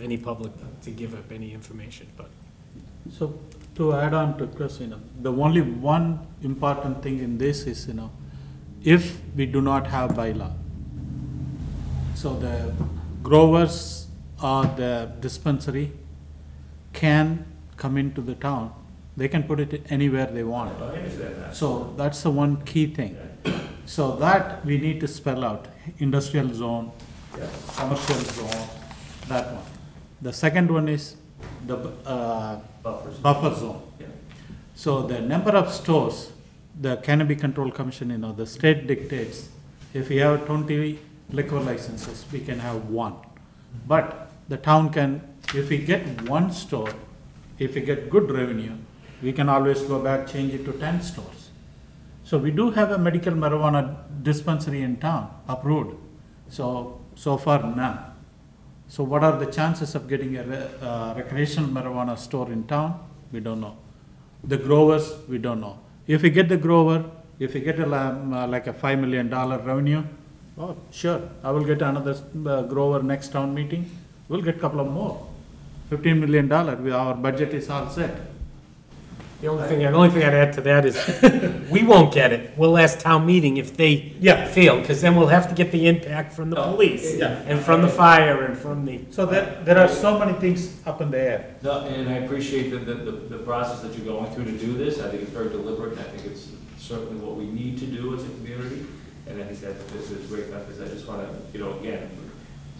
any public to give up any information, but. So to add on to Chris, the only one important thing in this is, if we do not have bylaw, so the growers or the dispensary can come into the town, they can put it anywhere they want. I understand that. So that's the one key thing. So that we need to spell out, industrial zone, Yeah. commercial zone, that one. The second one is the buffer zone. Yeah. So the number of stores, the Cannabis Control Commission, the state dictates, if we have 20 liquor licenses, we can have 1. But the town can, if we get 1 store, if we get good revenue, we can always go back, change it to 10 stores. So we do have a medical marijuana dispensary in town, approved. So far none. So what are the chances of getting a recreational marijuana store in town? We don't know. The growers, we don't know. If we get the grower, if we get like a $5 million revenue, oh, sure, I will get another grower next town meeting. We'll get a couple of more. $15 million, our budget is all set. The only thing I'd add to that is, we won't get it. We'll ask town meeting if they fail, because then we'll have to get the impact from the police, and from the fire, and from the. So there are so many things up in the air. No, and I appreciate the process that you're going through to do this. I think it's very deliberate, and I think it's certainly what we need to do as a community. And I think that this is great, because I just want to, again,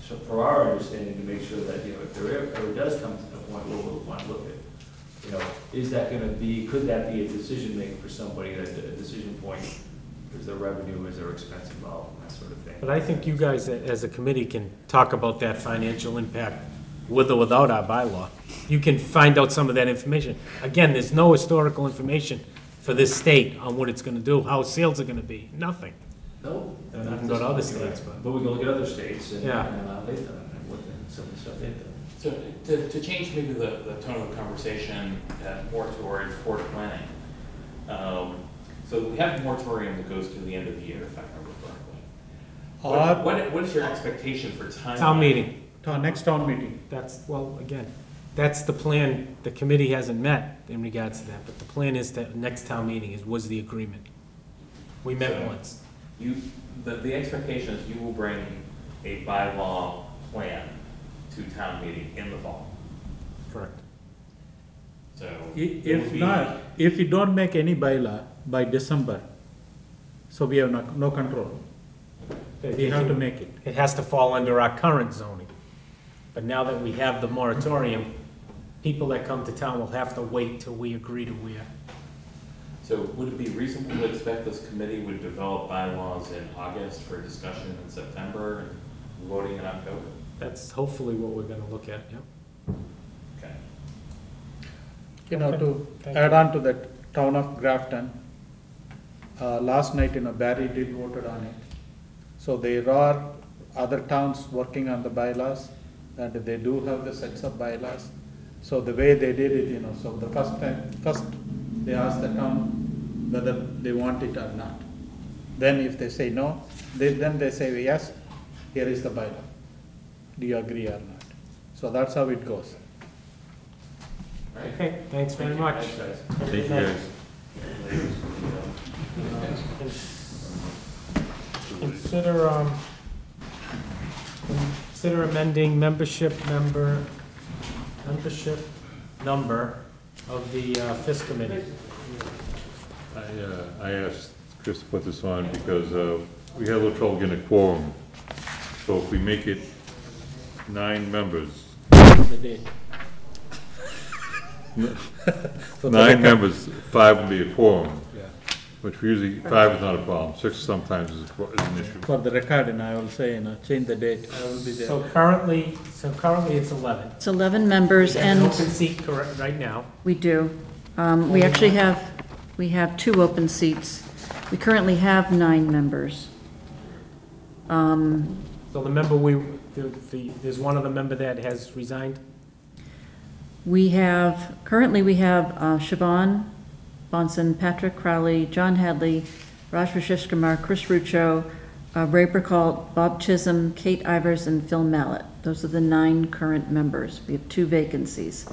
so for our understanding, to make sure that, if there ever does come to the point where we'll want to look at, is that going to be, could that be a decision making for somebody, a decision point? Is there revenue, is there expense involved, and that sort of thing? But I think you guys, as a committee, can talk about that financial impact with or without our bylaw. You can find out some of that information. Again, there's no historical information for this state on what it's going to do, how sales are going to be, nothing. No. And we can go to other states, but we can look at other states and Yeah. how they've done it, and what some of the stuff they've done. So to change maybe the tone of the conversation more toward forward planning. So we have a moratorium that goes to the end of the year, if I remember correctly. Or, What is your expectation for time? Town meeting, next town meeting. that's, well, again, that's the plan, the committee hasn't met in regards to that, but the plan is that next town meeting was the agreement. We met So- once. The expectation is you will bring a bylaw plan to town meeting in the fall. Correct. So. it If would be- not, if we don't make any bylaw by December, so we have no control. We have to make it. It has to fall under our current zoning. But now that we have the moratorium, people that come to town will have to wait till we agree to where. So would it be reasonable to expect this committee would develop bylaws in August for discussion in September and voting in October? That's hopefully what we're gonna look at, yeah. Okay. You know, Okay. to Thank add on to that, town of Grafton, last night, Barry did voted on it. So there are other towns working on the bylaws, and they do have the sets of bylaws. So the way they did it, so the first they ask the town whether they want it or not. Then if they say no, then they say, yes, here is the bylaw. Do you agree or not? So that's how it goes. Okay, thanks very much. Thank you, guys. Consider amending membership number of the FIS committee. I asked Chris to put this on because we had a little trouble getting a quorum. So if we make it 9 members, The date. 9 members, 5 will be a quorum, Yeah. which usually 5 is not a problem, 6 sometimes is an issue. For the record, I will say, change the date, I will be there. So currently it's 11. It's 11 members, We have an and open seat correct right now. we do. We actually have 2 open seats. We currently have 9 members. So the member there's one other member that has resigned. Currently we have Siobhan Bonson, Patrick Crowley, John Hadley, Raj Vashishkumar, Chris Ruccio, Ray Burkalt, Bob Chisholm, Kate Ivers, and Phil Mallett. Those are the 9 current members. We have 2 vacancies.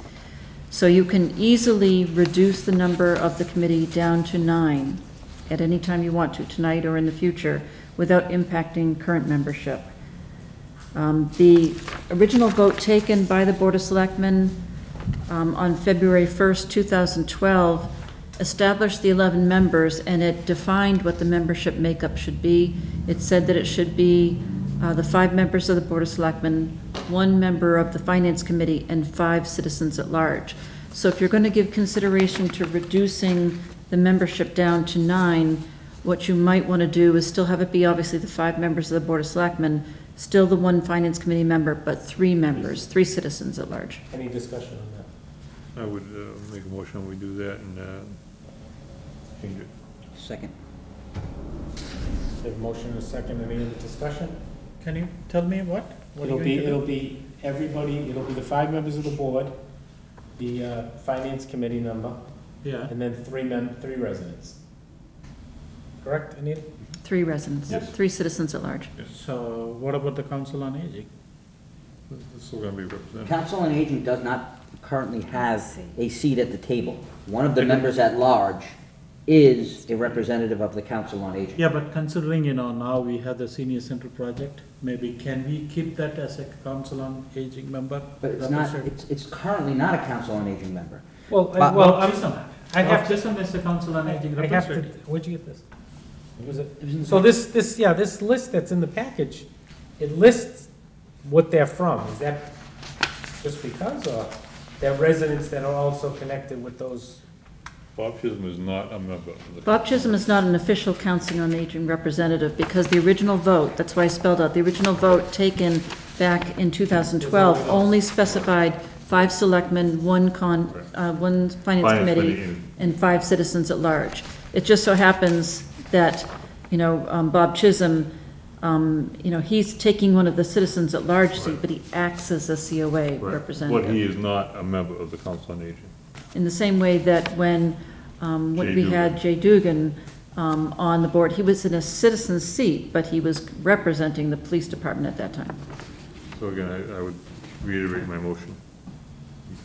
So you can easily reduce the number of the committee down to 9 at any time you want to, tonight or in the future, without impacting current membership. The original vote taken by the Board of Selectmen on February 1st, 2012, established the 11 members, and it defined what the membership makeup should be. It said that it should be the 5 members of the Board of Selectmen, 1 member of the Finance Committee, and 5 citizens at large. So if you're going to give consideration to reducing the membership down to 9, what you might want to do is still have it be obviously the 5 members of the Board of Selectmen, still the 1 Finance Committee member, but 3 members, 3 citizens at large. Any discussion on that? I would make a motion we do that and change it. Second. We have a motion and a second. Any other discussion? Can you tell me what? What are you going to do? It'll be everybody, it'll be the 5 members of the board, the finance committee member, Yeah, and then 3 residents. Correct, Anita? 3 residents, Yes. 3 citizens at large. so what about the Council on Aging? It's still gonna be represented. Council on Aging does not currently have a seat at the table. One of the members at large is a representative of the Council on Aging. Yeah, but considering, now we have the senior center project, maybe can we keep that as a Council on Aging member? But it's not, it's currently not a Council on Aging member. Well, Bob well, Chisholm. I have to, Chisholm is the Council on Aging I have to, representative. where'd you get this? Was it? So this list that's in the package, it lists what they're from. Is that just because, or they're residents that are also connected with those? Bob Chisholm is not a member of the. Bob Chisholm is not an official Council on Aging representative because the original vote, that's why I spelled out, the original vote taken back in 2012 only specified 5 selectmen, 1 finance committee, and 5 citizens at large. It just so happens that, Bob Chisholm, he's taking one of the citizens at large seat, but he acts as a COA Right. representative. But he is not a member of the Council on Aging. In the same way that when we had Jay Dugan, on the board. He was in a citizen's seat, but he was representing the police department at that time. So again, I would reiterate my motion.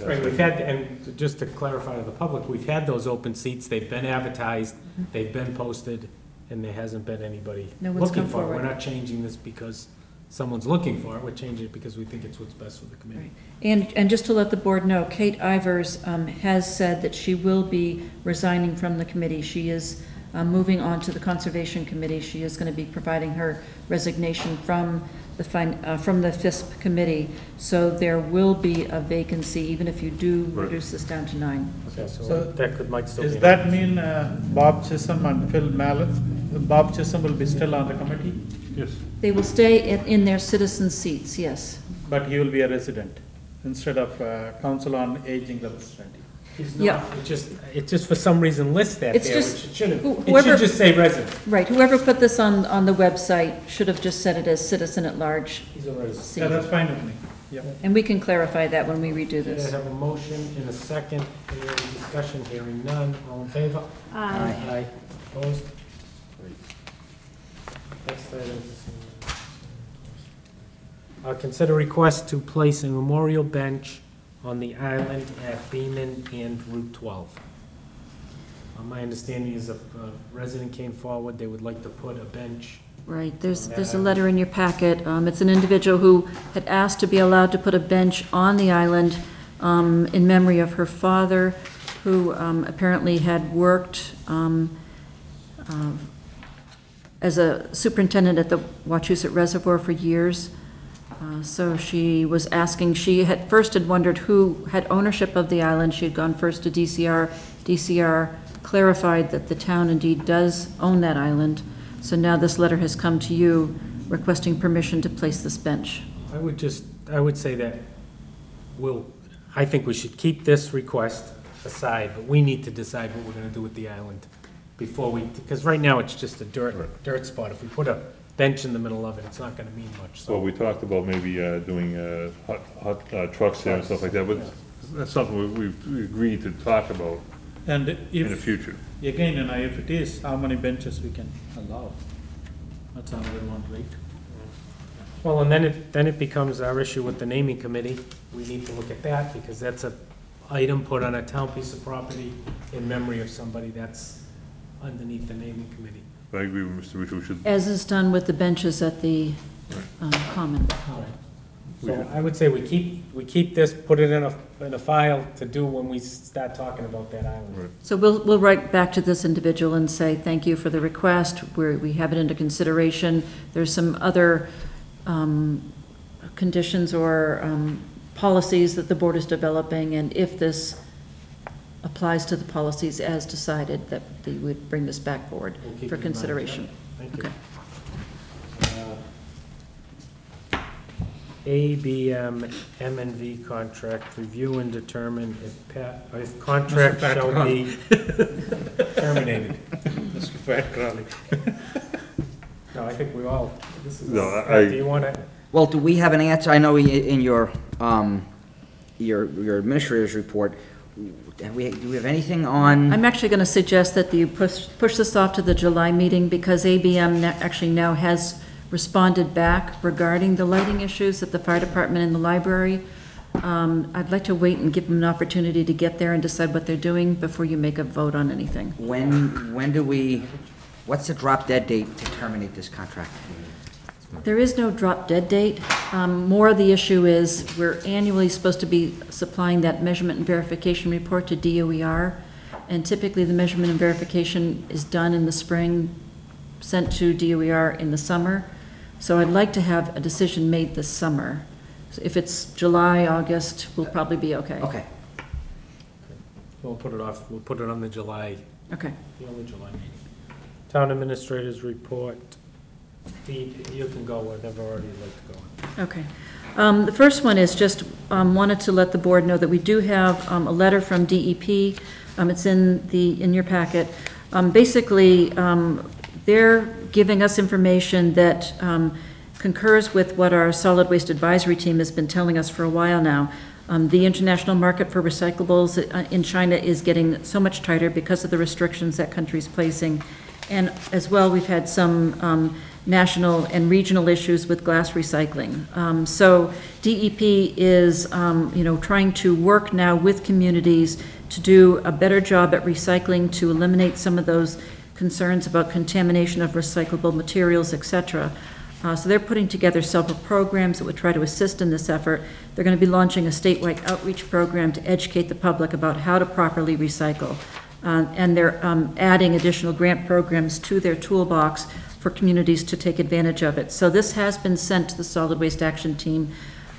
Right, we've had, and just to clarify to the public, we've had those open seats, they've been advertised, they've been posted, and there hasn't been anybody No one's looking come for it. We're forward. not changing this because someone's looking for it, we're changing it because we think it's what's best for the committee. And just to let the board know, Kate Ivers has said that she will be resigning from the committee. She is moving on to the Conservation Committee. She is going to be providing her resignation from the FISP committee. So there will be a vacancy, even if you do Right. reduce this down to 9. Okay, so So, that might still be. Does an that option. mean Bob Chisholm and Phil Mallett, Bob Chisholm will be still on the committee, Yes. They will stay in their citizen seats, yes. but he will be a resident instead of Council on Aging representative? He's Yeah. not, it just for some reason lists that It's there, just which it shouldn't. It whoever- should just say resident. Right, whoever put this on the website should have just said it as citizen at large He's a resident. seat. Yeah, that's fine with me. Yeah. And we can clarify that when we redo Okay, this. I have a motion in a second, any other discussion, hearing none, all in favor? Aye. Opposed? Great. Next item. Consider request to place a memorial bench on the island at Beaman and Route 12. My understanding is if a resident came forward, they would like to put a bench. Right, there's a letter in your packet. It's an individual who had asked to be allowed to put a bench on the island in memory of her father, who apparently had worked as a superintendent at the Wachusett Reservoir for years. So she was asking, she had wondered who had ownership of the island. She had gone first to DCR. DCR clarified that the town indeed does own that island. So now this letter has come to you requesting permission to place this bench. I would say that I think we should keep this request aside, but we need to decide what we're gonna do with the island before because right now it's just a dirt spot. If we put a bench in the middle of it, it's not gonna mean much, so. Well, we talked about maybe doing hot trucks there and stuff like that, but that's something we agreed to talk about And in the if, future. again, if it is, how many benches we can allow? That's another one, right? Well, and then it becomes our issue with the naming committee. We need to look at that, because that's a item put on a town piece of property in memory of somebody that's underneath the naming committee. I agree with Mr. Ritchie, we should, As is done with the benches at the Common. So I would say we keep this, put it in a file to do when we start talking about that island. right. So we'll write back to this individual and say, thank you for the request, we have it into consideration. There's some other conditions or policies that the board is developing, and if this applies to the policies as decided, that they would bring this back forward We'll keep for it in mind. consideration. Thank you. Okay. ABM M&V contract, review and determine if contract shall be terminated. Mr. Pat Crowley. No, I think we all, this is, No, do you wanna, Well, do we have an answer? I know in your administrator's report, do we have anything on? I'm actually going to suggest that you push this off to the July meeting, because ABM actually now has responded back regarding the lighting issues at the fire department and the library. I'd like to wait and give them an opportunity to get there and decide what they're doing before you make a vote on anything. When do we, what's the drop dead date to terminate this contract? There is no drop dead date. More the issue is, we're annually supposed to be supplying that measurement and verification report to DOER, and typically the measurement and verification is done in the spring, sent to DOER in the summer. So I'd like to have a decision made this summer. So if it's July, August, we'll probably be okay. Okay. we'll put it off, we'll put it on the July, Okay. the only July meeting. Town administrators report, you can go whatever order you'd like to go in. Okay. The first one is just wanted to let the board know that we do have a letter from DEP. It's in your packet. Basically, they're giving us information that concurs with what our solid waste advisory team has been telling us for a while now. The international market for recyclables in China is getting so much tighter because of the restrictions that country's placing. And as well, we've had some national and regional issues with glass recycling. So DEP is, trying to work now with communities to do a better job at recycling, to eliminate some of those concerns about contamination of recyclable materials, et cetera. So they're putting together several programs that would try to assist in this effort. They're going to be launching a statewide outreach program to educate the public about how to properly recycle. And they're adding additional grant programs to their toolbox for communities to take advantage of it. So this has been sent to the Solid Waste Action Team.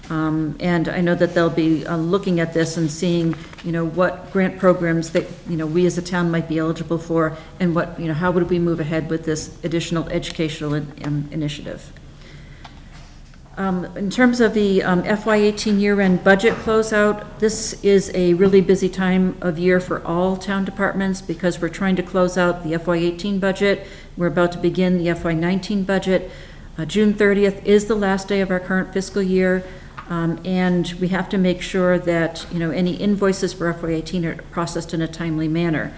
And I know that they'll be looking at this and seeing, what grant programs that, we as a town might be eligible for, and what, how would we move ahead with this additional educational initiative. In terms of the FY18 year-end budget closeout, this is a really busy time of year for all town departments because we're trying to close out the FY18 budget. We're about to begin the FY19 budget. June 30th is the last day of our current fiscal year, and we have to make sure that any invoices for FY18 are processed in a timely manner.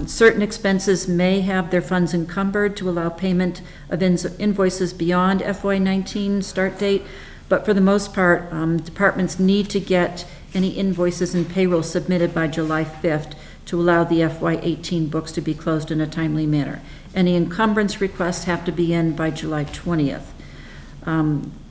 Certain expenses may have their funds encumbered to allow payment of invoices beyond FY19 start date, but for the most part, departments need to get any invoices and payroll submitted by July 5th to allow the FY18 books to be closed in a timely manner. Any encumbrance requests have to be in by July 20th.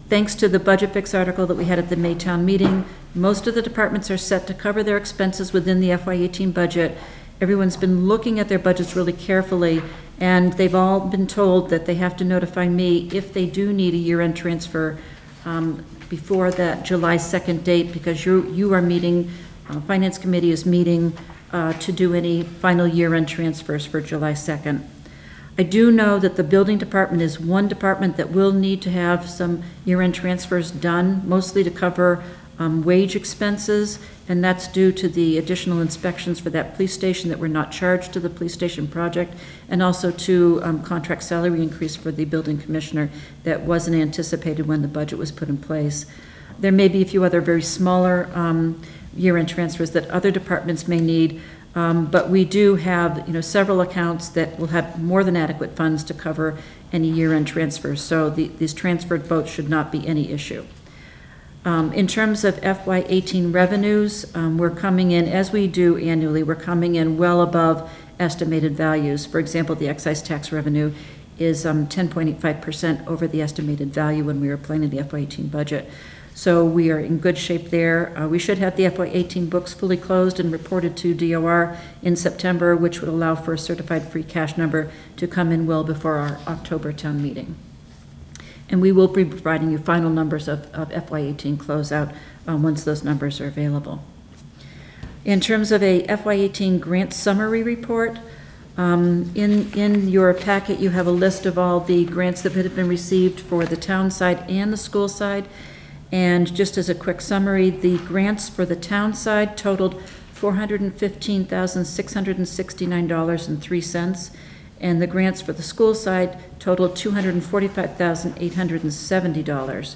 Thanks to the budget fix article that we had at the Maytown meeting, most of the departments are set to cover their expenses within the FY18 budget. Everyone's been looking at their budgets really carefully, and they've all been told that they have to notify me if they do need a year-end transfer before that July 2nd date, because you are meeting, Finance Committee is meeting to do any final year-end transfers for July 2nd. I do know that the building department is one department that will need to have some year-end transfers done, mostly to cover wage expenses, and that's due to the additional inspections for that police station that were not charged to the police station project, and also to contract salary increase for the building commissioner that wasn't anticipated when the budget was put in place. There may be a few other very smaller year-end transfers that other departments may need, but we do have several accounts that will have more than adequate funds to cover any year-end transfers, so these transferred votes should not be any issue. In terms of FY18 revenues, we're coming in, as we do annually, we're coming in well above estimated values. For example, the excise tax revenue is 10.85% over the estimated value when we were planning the FY18 budget. So we are in good shape there. We should have the FY18 books fully closed and reported to DOR in September, which would allow for a certified free cash number to come in well before our October town meeting. And we will be providing you final numbers of FY18 closeout once those numbers are available. In terms of a FY18 grant summary report, in your packet you have a list of all the grants that have been received for the town side and the school side. And just as a quick summary, the grants for the town side totaled $415,669.03. And the grants for the school side totaled $245,870.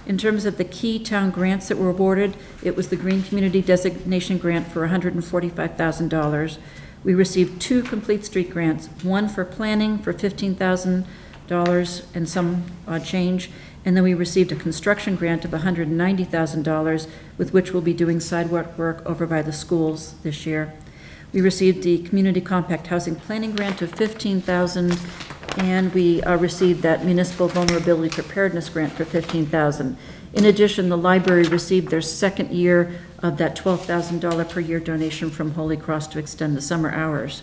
In terms of the key town grants that were awarded, it was the Green Community Designation Grant for $145,000. We received 2 complete street grants, one for planning for $15,000 and some change, and then we received a construction grant of $190,000, with which we'll be doing sidewalk work over by the schools this year. We received the Community Compact Housing Planning Grant of $15,000, and we received that Municipal Vulnerability Preparedness Grant for $15,000. In addition, the library received their second year of that $12,000 per year donation from Holy Cross to extend the summer hours.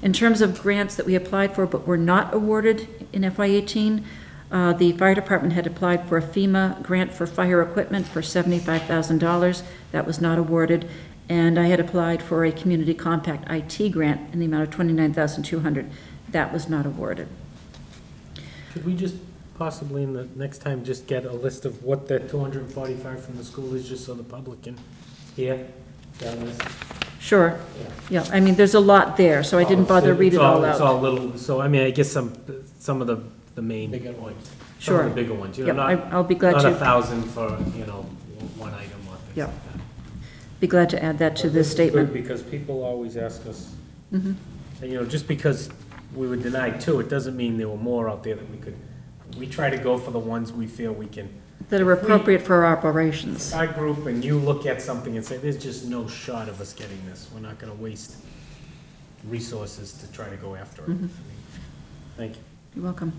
In terms of grants that we applied for but were not awarded in FY18, the fire department had applied for a FEMA grant for fire equipment for $75,000. That was not awarded. And I had applied for a Community Compact IT grant in the amount of $29,200. That was not awarded. Could we just possibly in the next time just get a list of what that 245 from the school is, just so the public can hear that list? Sure. Yeah, I mean, there's a lot there, so I didn't bother to read it all out. It's all little, so I mean, I guess some of the main. Bigger ones. Some Sure. of the bigger ones, Yep, not, I'll be glad not to. 1,000 for, one item or things Yeah. like that. Be glad to add that to this This is good statement. because people always ask us, Mhm. just because we were denied two, it doesn't mean there were more out there that we try to go for the ones we feel we can. That are appropriate for our operations. Our group, and you look at something and say, there's just no shot of us getting this, we're not gonna waste resources to try to go after it. Thank you. You're welcome.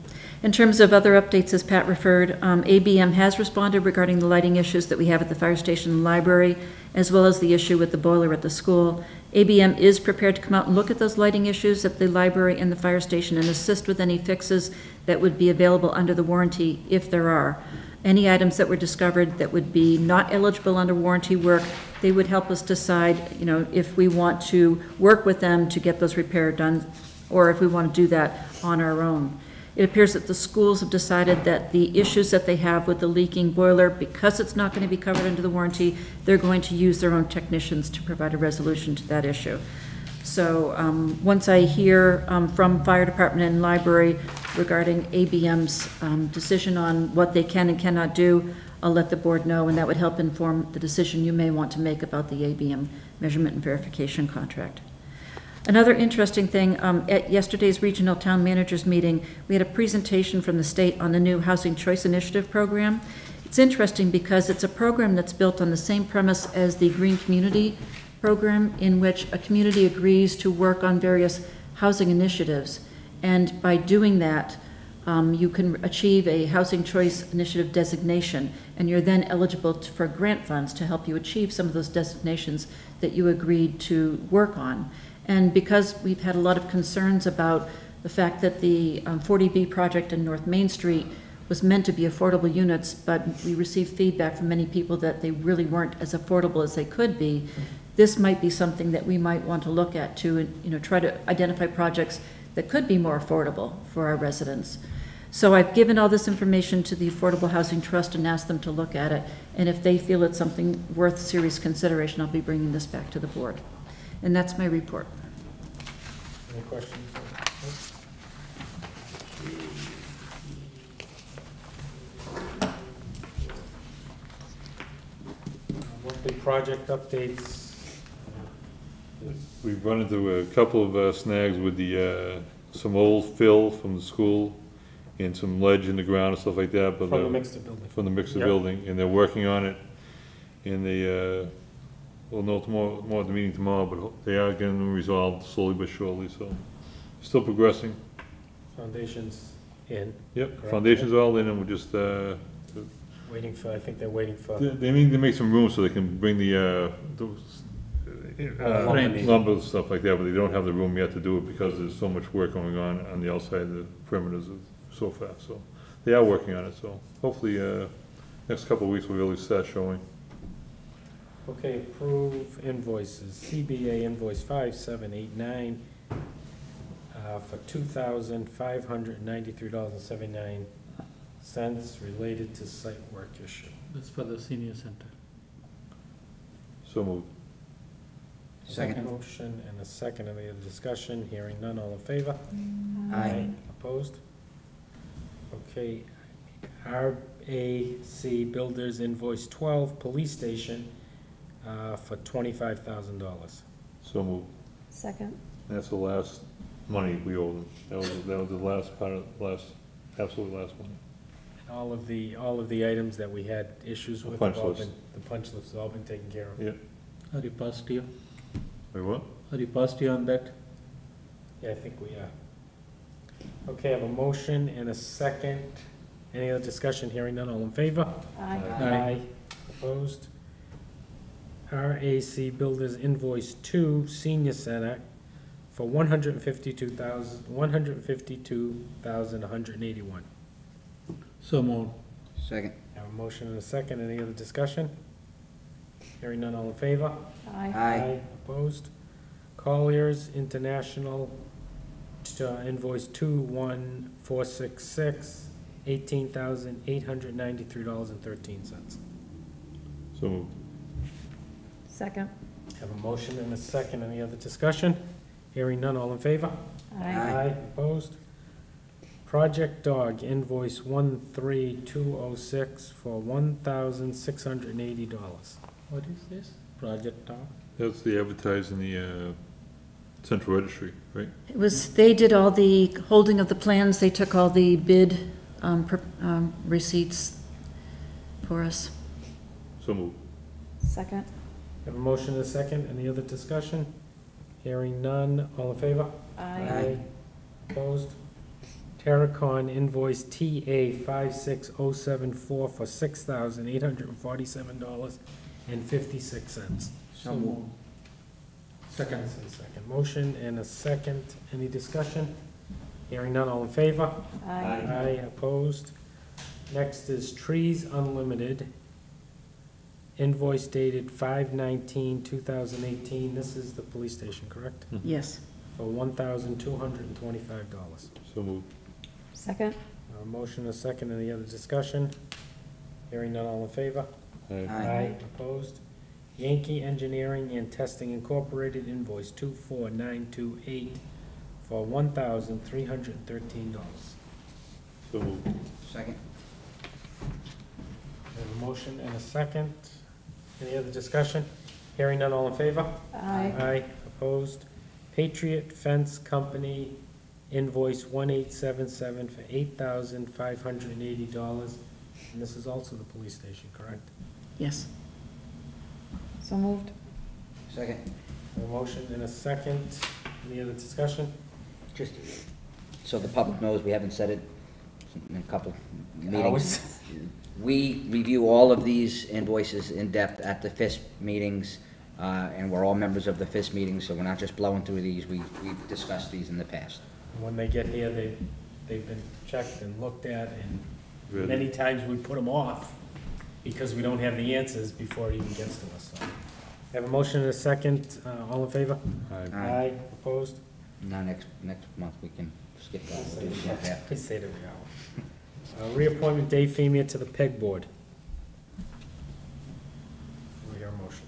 In terms of other updates, as Pat referred, ABM has responded regarding the lighting issues that we have at the fire station and library, as well as the issue with the boiler at the school. ABM is prepared to come out and look at those lighting issues at the library and the fire station and assist with any fixes that would be available under the warranty, if there are. Any items that were discovered that would be not eligible under warranty work, they would help us decide, if we want to work with them to get those repairs done, or if we want to do that on our own. It appears that the schools have decided that the issues that they have with the leaking boiler, because it's not going to be covered under the warranty, they're going to use their own technicians to provide a resolution to that issue. So once I hear from fire department and library regarding ABM's decision on what they can and cannot do, I'll let the board know, and that would help inform the decision you may want to make about the ABM measurement and verification contract. Another interesting thing, at yesterday's regional town managers meeting, we had a presentation from the state on the new Housing Choice Initiative program. It's interesting because it's a program that's built on the same premise as the Green Community program, in which a community agrees to work on various housing initiatives. And by doing that, you can achieve a Housing Choice Initiative designation, and you're then eligible for grant funds to help you achieve some of those designations that you agreed to work on. And because we've had a lot of concerns about the fact that the 40B project in North Main Street was meant to be affordable units, but we received feedback from many people that they really weren't as affordable as they could be, this might be something that we might want to look at to, try to identify projects that could be more affordable for our residents. So I've given all this information to the Affordable Housing Trust and asked them to look at it, and if they feel it's something worth serious consideration, I'll be bringing this back to the board. And that's my report. Any questions? Monthly project updates. We've run into a couple of snags with the, some old fill from the school and some ledge in the ground and stuff like that, but. From the mixed building. From the mixed Yep. building, and they're working on it, and they, we'll know more at the meeting tomorrow, but they are getting them resolved slowly but surely, so, still progressing. Foundation's in. Yep, Correct. foundation's all in, and we're just, Waiting for, I think they're waiting for. they need to make some room so they can bring the, lumber and stuff like that, but they don't have the room yet to do it because there's so much work going on the outside of the perimeters so fast, so. They are working on it, so hopefully, next couple of weeks we'll really start showing. Okay, approve invoices. CBA invoice 5789 for $2,593.79 related to site work issue. That's for the senior center. So moved. Second. Motion and a second. Any other discussion? Hearing none. All in favor? Aye. Opposed? Okay. RAC Builders invoice 12, police station, for $25,000. So moved. Second. That's the last money we owe them. That was the last part of, absolutely last one. All of the items that we had issues with. Punch have all list. been- The punch list has all been taken care of. Yeah. Are you positive? Wait, what? Are you positive on that? Yeah, I think we are. Okay, I have a motion and a second. Any other discussion? Hearing none. All in favor? Aye. Opposed? RAC Builders invoice 2, senior center, for $152,181. So moved. Second. I have a motion and a second. Any other discussion? Hearing none. All in favor? Aye. Opposed? Colliers International, invoice 21466, $18,893.13. So moved. Second. Have a motion and a second. Any other discussion? Hearing none. All in favor? Aye. Opposed? Project Dog, invoice 13206 for $1,680. What is this? Project Dog? That's the advertising, Central Registry, right? It was, they did all the holding of the plans, they took all the bid receipts for us. So moved. Second? Have a motion and a second. Any other discussion? Hearing none. All in favor? Aye. Opposed? Terracon invoice TA 56074 for $6,847.56. So moved. Second. Motion and a second. Any discussion? Hearing none. All in favor? Aye. Opposed? Next is Trees Unlimited. Invoice dated 5/19/2018. This is the police station, correct? Yes. For $1,225. So moved. Second? Motion and a second. Any other discussion? Hearing none. All in favor? Aye. Opposed? Yankee Engineering and Testing Incorporated invoice 24928 for $1,313. So moved. Second. We have a motion and a second. Any other discussion? Hearing none, all in favor? Aye. Opposed? Patriot Fence Company invoice 1877 for $8,580. And this is also the police station, correct? Yes. So moved? Second. A motion and a second. Any other discussion? Just so the public knows, we haven't said it in a couple meetings. We review all of these invoices in depth at the FISP meetings, and we're all members of the FISP meetings, so we're not just blowing through these. We've discussed these in the past. When they get here, they've been checked and looked at, and Really? many times we put them off because we don't have the answers before it even gets to us. So, have a motion and a second. All in favor? Aye. Opposed? Now, next month, we can skip that. We'll do it after. I say it every hour. Reappointment Dave Femia to the PEG Board. We hear a motion.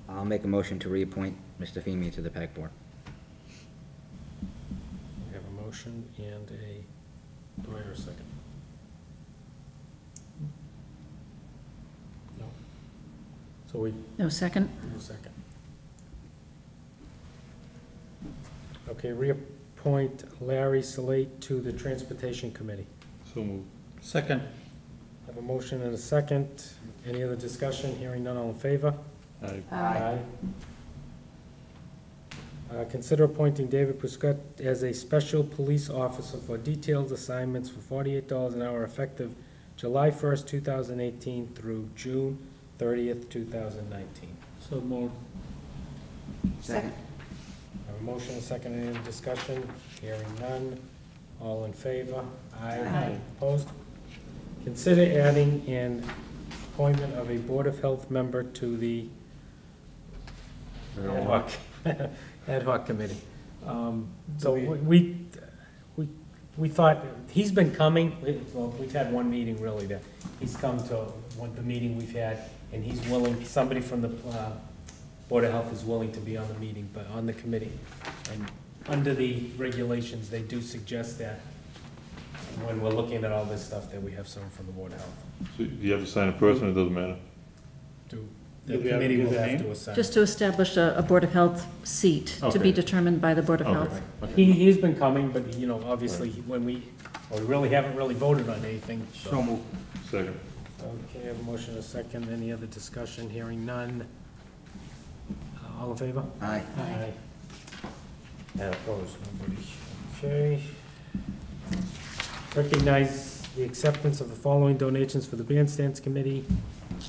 I'll make a motion to reappoint Mr. Feeny to the PAC Board. We have a motion and a, do I hear a second? No. So we, No second? no second. Okay, reappoint Larry Salate to the Transportation Committee. So moved. Second. Have a motion and a second. Any other discussion? Hearing none, all in favor? Aye. Consider appointing David Prescott as a special police officer for detailed assignments for $48 an hour effective July 1st, 2018 through June 30th, 2019. So moved. Second. Have a motion, a second, any other discussion? Hearing none. All in favor? Aye. Opposed? Consider adding an appointment of a Board of Health member to the ad hoc committee. So we thought, he's been coming, well, we've had one meeting really that, he's come to the meeting we've had, and he's willing, somebody from the Board of Health is willing to be on the meeting, but on the committee. And under the regulations, they do suggest that when we're looking at all this stuff, that we have someone from the Board of Health. So you have to sign a person, it doesn't matter? The Do we have to committee give will the have name? to assign. Just to establish a Board of Health seat to be Okay. determined by the Board of Okay. Health. He's been coming, but, you know, obviously, when we really haven't really voted on anything, so. moved. Second. Okay, I have a motion, a second, any other discussion, hearing none. All in favor? Aye. Aye. And opposed, nobody. Okay. Recognize the acceptance of the following donations for the Bandstands Committee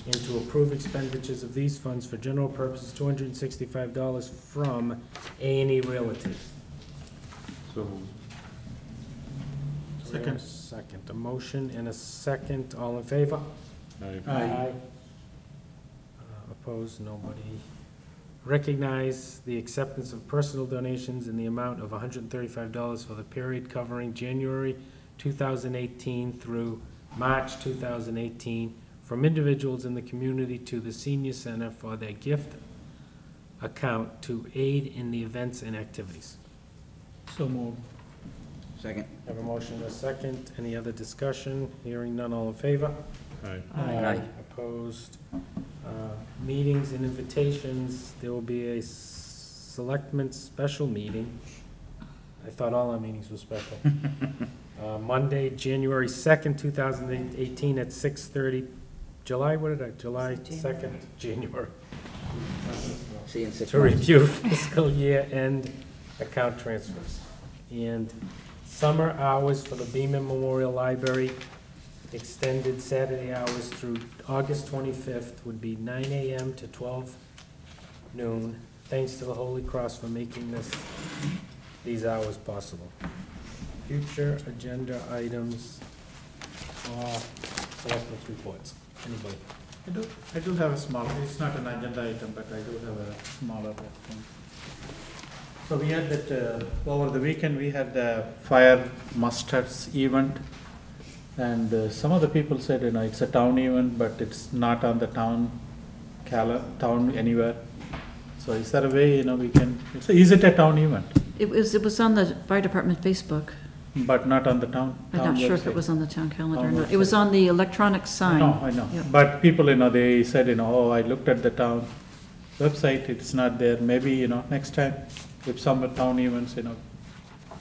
and to approve expenditures of these funds for general purposes, $265 from A&E Realty. So moved. Second. Second, a motion and a second, all in favor? Aye. Opposed, nobody. Recognize the acceptance of personal donations in the amount of $135 for the period covering January 2018 through March 2018 from individuals in the community to the Senior Center for their gift account to aid in the events and activities. So moved. Second. Have a motion and a second. Any other discussion? Hearing none, all in favor? Aye. Aye. Opposed? Meetings and invitations, there will be a selectmen's special meeting. I thought all our meetings were special. Monday, January 2nd, 2018, at 6:30. July 2nd, January. See you in 6 To months. review fiscal year end account transfers. And summer hours for the Beaman Memorial Library, extended Saturday hours through August 25th would be 9 a.m. to 12 noon. Thanks to the Holy Cross for making these hours possible. Future agenda items or selectmen's reports. Anybody? I do have a small, it's not an agenda item, but I do have a smaller thing. So we had that, over the weekend, we had the fire musters event. And some of the people said, it's a town event, but it's not on the town anywhere. So is there a way, we can, is it a town event? It was on the fire department Facebook. But not on the town I'm not sure if website? it was on the town calendar or Town not. It was website. on the electronic sign. I know. Yep. But people, they said, oh, I looked at the town website, it's not there. Maybe, next time, if some town events,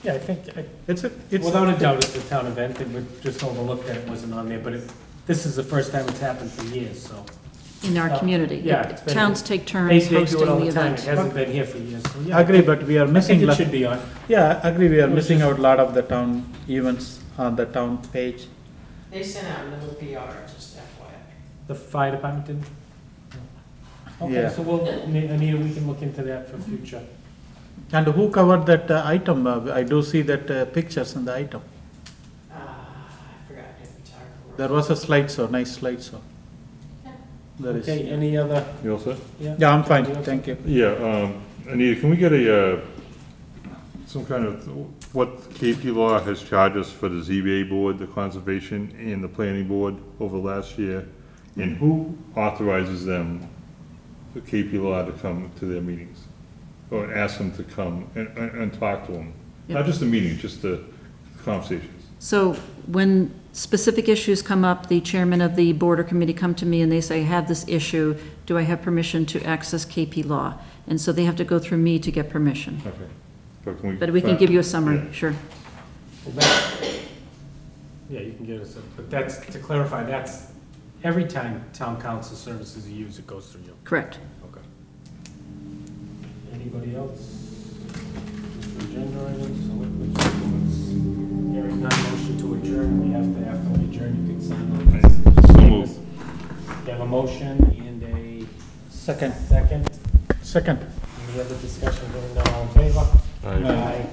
Yeah, I think, it's without a doubt, it's a town event, and we just overlooked that it wasn't on there, but this is the first time it's happened for years, so. In our community. Yeah, it's been- Towns take turns They do hosting it all the the time, event. it hasn't been here for years, so yeah. I agree, but we are I missing. think it should be on. Yeah, I agree, we are It was missing just- out a lot of the town events on the town page. They sent out a little PR, just FYI. The fire department did? Okay, Yeah. so Anita, we can look into that for future. And who covered that item? I do see that pictures in the item. I forgot the photographer. There was a slideshow, nice slideshow. There is. Okay, any other? You all set? Yeah, I'm fine, thank you. Yeah, Anita, can we get some kind of, what KP Law has charged us for the ZBA board, the conservation, and the planning board over the last year? And who authorizes them, the KP Law, to come to their meetings? Or ask them to come and talk to them? Not just the meeting, just the conversations. So when specific issues come up, the chairman of the board or committee come to me and they say, I have this issue, do I have permission to access KP Law? And so they have to go through me to get permission. Okay. But we can give you a summary, Yeah. sure. Yeah, you can get us, but that's, to clarify, that's every time town council services are used, it goes through you. Correct. Okay. Anybody else? Agenda items, selectmen's reports? Hearing none, motion to adjourn, we have to, after we adjourn, you can sign on this. So moved. We have a motion and a Second. second. Second. Any other discussion, going on, all in favor? Aye. Aye.